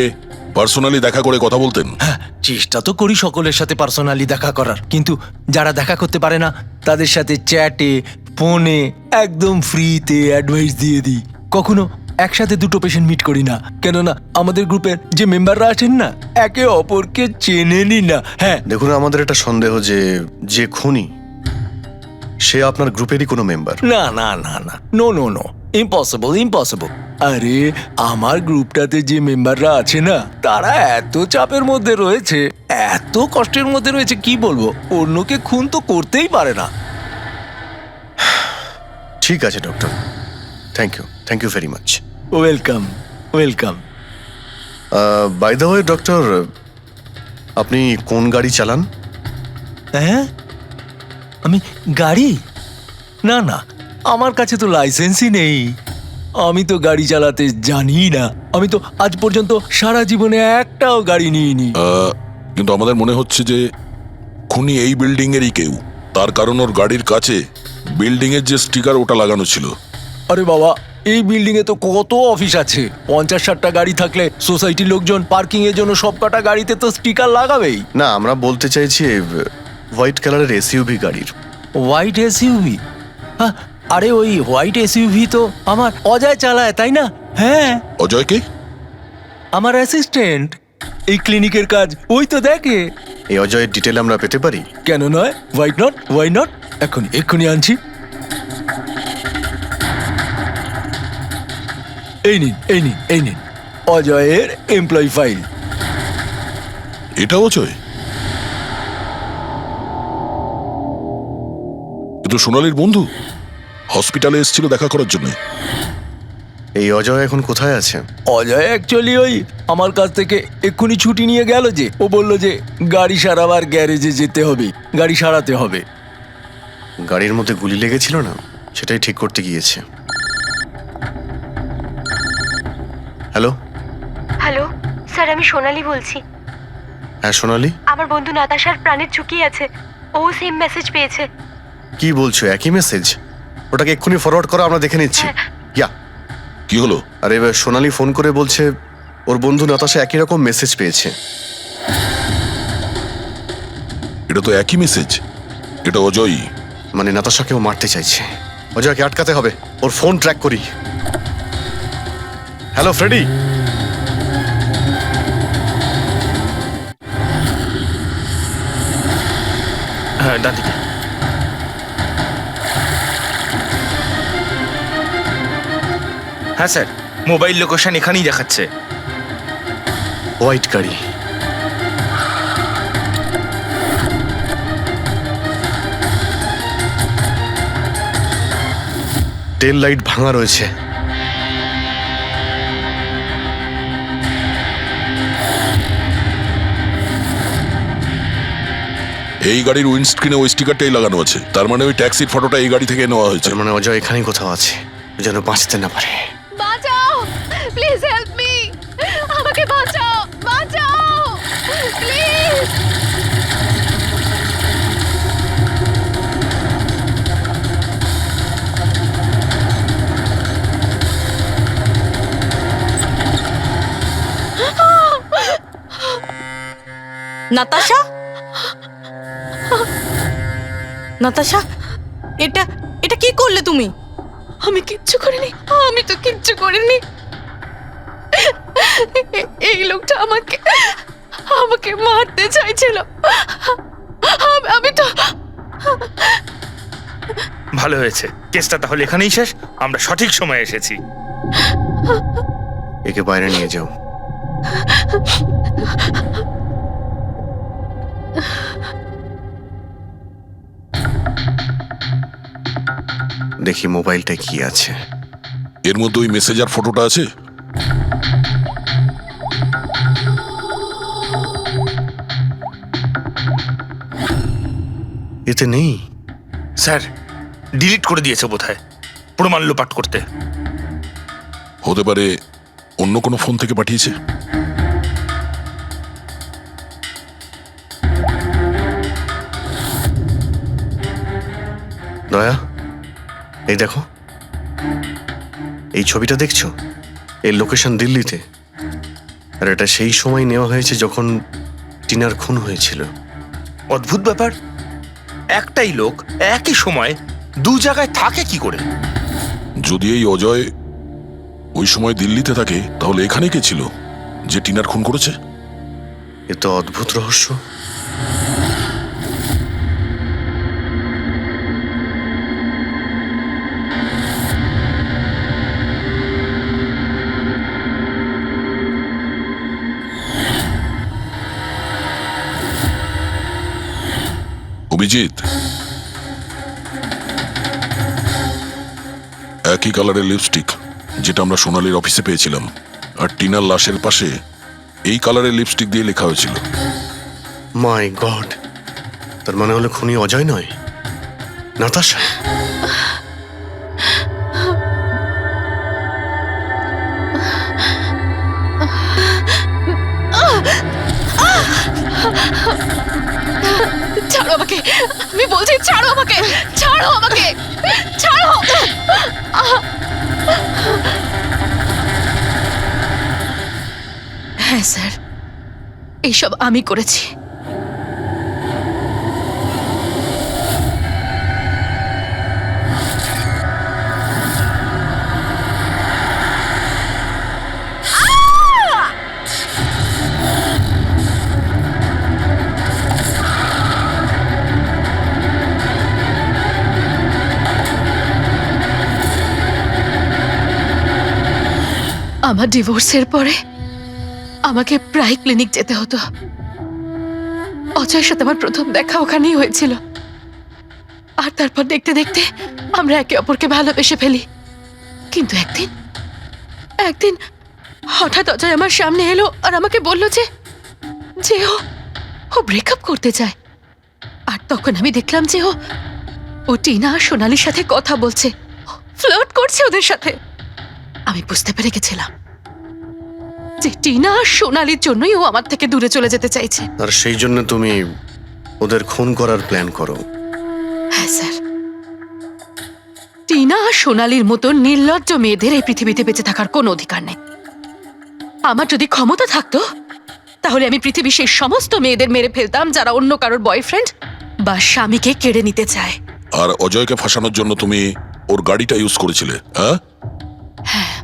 পার্সোনালি দেখা করে কথা বলতেন? হ্যাঁ, চেষ্টা তো করি সকলের সাথে পার্সোনালি দেখা করার, কিন্তু যারা দেখা করতে পারে না তাদের সাথে চ্যাটে, ফোনে একদম ফ্রিতে অ্যাডভাইস দিয়ে দিই। কখনো একসাথে দুটো পেশেন্ট মিট করি না, কেননা আমাদের গ্রুপের যে মেম্বাররা আছেন না একে অপরকে চেনেনি না। হ্যাঁ, দেখুন, আমাদের একটা সন্দেহ যে খুনি সে আপনার গ্রুপেরই কোনো মেম্বার। না না না না, no no no, impossible impossible. আরে আমার গ্রুপটাতে যে মেম্বাররা আছে না তারা এত চাপের মধ্যে রয়েছে, এত কষ্টের মধ্যে রয়েছে, কি বলবো, অন্যকে খুন তো করতেই পারে না। ঠিক আছে doctor, thank you very much. Welcome welcome. By the way doctor, আপনি কোন গাড়ি চালান? হ্যাঁ, আমি গাড়ি? না না, আমার কাছে তো লাইসেন্সই নেই। আমি তো গাড়ি চালাতে জানি না। আমি তো আজ পর্যন্ত সারা জীবনে একটাও গাড়ি নিইনি। কিন্তু আমাদের মনে হচ্ছে যে খুনি এই বিল্ডিং এরই কেউ, তার কারণ ওর গাড়ির কাছে বিল্ডিং এর যে স্টিকার ওটা লাগানো ছিল। আরে বাবা, এই বিল্ডিং এ তো কত অফিস আছে, 50-60টা গাড়ি থাকলে সোসাইটির লোকজন পার্কিং এর জন্য সব কটা গাড়িতে তো স্টিকার লাগাবেই। না, আমরা বলতে চাইছি হোয়াইট কালারের এসইউভি গাড়ির। White SUV? আরে ওই হোয়াইট এসইউভি তো আমার অজয় চালায়, তাই না? হ্যাঁ। অজয় কে? আমার অ্যাসিস্ট্যান্ট, এই ক্লিনিকের কাজ ওই তো দেখে। এই অজয়ের ডিটেল আমরা পেতে পারি? কেন নয়, ওয়াই নট, এক্ষুনি আনছি। এই নিন অজয়ের এমপ্লয়ি ফাইল। এটা অজয়? কিন্তু সোনালীর বন্ধু হসপিটালে এসেছিল দেখা করার জন্য। এই অজয় এখন কোথায় আছে? অজয় অ্যাকচুয়ালি ওই আমার কাছ থেকে এক্ষুনি ছুটি নিয়ে গেল, যে ও বলল যে গাড়ি সারাবার গ্যারেজে যেতে হবে, গাড়ি সারাতে হবে। গাড়ির মধ্যে গুলি লেগেছিল না, সেটাই ঠিক করতে গিয়েছে। হ্যালো হ্যালো স্যার, আমি সোনালী বলছি। হ্যাঁ সোনালী, আমার বন্ধু নাতাশার প্রাণের ঝুঁকি আছে, ও সেম মেসেজ পেয়েছে। কি বলছো? একই মেসেজ? ওটাকে এক্ষুনি ফরওয়ার্ড করো, আমরা দেখে নিচ্ছি। ইয়া, কি হলো? আরে সোনালী ফোন করে বলছে ওর বন্ধু নাতাশা একই রকম মেসেজ পেয়েছে। এটা তো একই মেসেজ, এটা অজয়ই। মানে নাতাশাকেও মারতে চাইছে। অজয়কে আটকাতে হবে, ওর ফোন ট্র্যাক করি। Hello Freddy. হ্যাঁ, ডান দিকে। হ্যাঁ স্যার, মোবাইল লোকেশন এখানেই দেখাচ্ছে। হোয়াইট গাড়ি। টেল লাইট ভাঙা রয়েছে। এই গাড়ির উইন্ডস্ক্রিনে ওই স্টিকারটাই লাগানো আছে, তার মানে ওই ট্যাক্সির ফটোটা এই গাড়ি থেকে নেওয়া হয়েছে। তার মানে অজয় এখানেই কোথাও আছে, যেন বাঁচতে না পারে। বাঁচাও, প্লিজ হেল্প মি, আমাকে বাঁচাও, প্লিজ। নাতাশা, নাতাশা, এটা কি করলে তুমি? আমি কিচ্ছু করিনি, আমি তো কিচ্ছু করিনি। এই লোকটা আমাকে আমাকে মারতে চাইছিল। আমি তো ভালো হয়েছে, কেসটা তাহলে এখানেই শেষ। আমরা সঠিক সময়ে এসেছি। একে বাইরে নিয়ে যাও। দেখি মোবাইলটা কি আছে। এর মধ্যে ওই মেসেজার ফটোটা আছে? এতে নেই স্যার, ডিলিট করে দিয়েছে বোধহয় প্রমাণ লোপাট করতে। হতে পারে অন্য কোনো ফোন থেকে পাঠিয়েছে। দয়া, এই দেখো, এই ছবিটা দেখছো? এর লোকেশন দিল্লিতে, আর এটা সেই সময় নেওয়া হয়েছে যখন টিনার খুন হয়েছিল। অদ্ভুত ব্যাপার, একটাই লোক একই সময় দু জায়গায় থাকে কি করে? যদি এই অজয় ওই সময় দিল্লিতে থাকে, তাহলে এখানে কে ছিল যে টিনার খুন করেছে? এ তো অদ্ভুত রহস্য। অভিজিৎ, একই কালারের লিপস্টিক যেটা আমরা সোনালির অফিসে পেয়েছিলাম, আর টিনার লাশের পাশে এই কালারের লিপস্টিক দিয়ে লেখা হয়েছিল। মাই গড, তার মানে হলো খুনি অজয় নয়, নাতাশা। ছাড়ো আমাকে, আমি বলছি ছাড়ো আমাকে, ছাড়ো আমাকে, ছাড়ো। হ্যাঁ স্যার, এইসব আমি করেছি। আমার ডিভোর্সের পরে আমাকে প্রায় ক্লিনিক যেতে হতো। অজয়ের সাথে আমার প্রথম দেখা ওখানেই হয়েছিল, আর তারপর দেখতে দেখতে আমরা একে অপরকে ভালোবেসে ফেলি। কিন্তু একদিন হঠাৎ অজয় আমার সামনে এলো আর আমাকে বলল যে ও ব্রেকআপ করতে চায়। আর তখন আমি দেখলাম যে ও টিনা আর সোনালির সাথে কথা বলছে, ফ্লার্ট করছে ওদের সাথে। আমি বুঝতে পেরে গেছিলাম যে টিনা আর সোনালির জন্যই ও আমার থেকে দূরে চলে যেতে চাইছে। আর সেই জন্য তুমি ওদের খুন করার প্ল্যান করো? হ্যাঁ স্যার, টিনা আর সোনালির মতো নির্লজ্জ মেয়েদের এই পৃথিবীতে বেঁচে থাকার কোনো অধিকার নেই। আমার যদি ক্ষমতা থাকতো, তাহলে আমি পৃথিবীর সেই সমস্ত মেয়েদের মেরে ফেলতাম যারা অন্য কারোর বয়ফ্রেন্ড বা স্বামীকে কেড়ে নিতে চায়। আর অজয়কে ফাঁসানোর জন্য তুমি ওর গাড়িটা ইউজ করেছিলে? হ্যাঁ,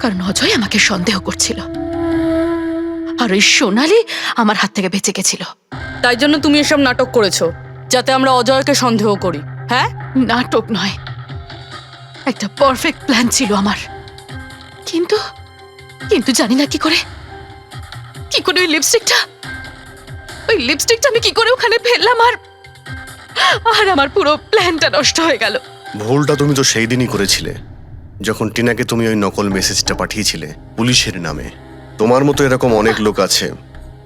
কারণ অজয় আমাকে সন্দেহ করছিল, আর ওই সোনালি আমার হাত থেকে বেঁচে গেছিল। তাই জন্য তুমি এসব নাটক করেছো, যাতে আমরা অজয়কে সন্দেহ করি। হ্যাঁ, নাটক নয়, একটা পারফেক্ট প্ল্যান ছিল আমার। কিন্তু কিন্তু জানি না কি করে ওই লিপস্টিকটা আমি কি করে ওখানে ফেললাম, আর আমার পুরো প্ল্যানটা নষ্ট হয়ে গেল। ভুলটা তুমি তো সেই দিনই করেছিলে, যখন টিনাকে তুমি ওই নকল মেসেজটা পাঠিয়েছিলে পুলিশের নামে। তোমার মতো এরকম অনেক লোক আছে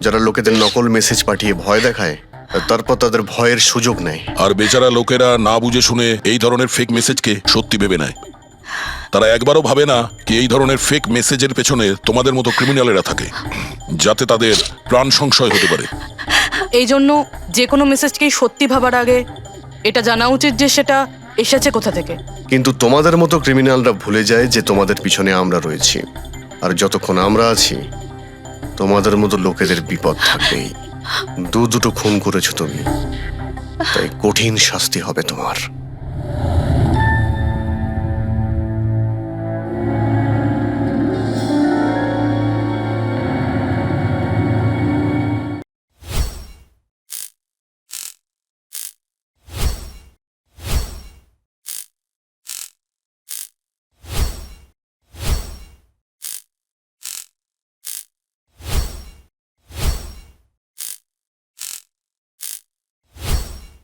যারা লোকেদের নকল মেসেজ পাঠিয়ে ভয় দেখায়, আর তারপর তাদের ভয়ের সুযোগ নেয়। আর বেচারা লোকেরা না বুঝে শুনে এই ধরনের ফেক মেসেজকে সত্যি ভেবে নেয়। তারা একবারও ভাবে না কি এই ধরনের ফেক মেসেজের পেছনে তোমাদের মতো ক্রিমিনালেরা থাকে, যাতে তাদের প্রাণ সংশয় হতে পারে। এই জন্য যে কোনো মেসেজকেই সত্যি ভাবার আগে এটা জানা উচিত যে সেটা এসেছে কোথা থেকে। কিন্তু তোমাদের মতো ক্রিমিনালরা ভুলে যায় যে তোমাদের পিছনে আমরা রয়েছি, আর যতক্ষণ আমরা আছি তোমাদের মতো লোকেদের বিপদ থাকবেই। দুটো খুন করেছো তুমি, তাই কঠিন শাস্তি হবে তোমার।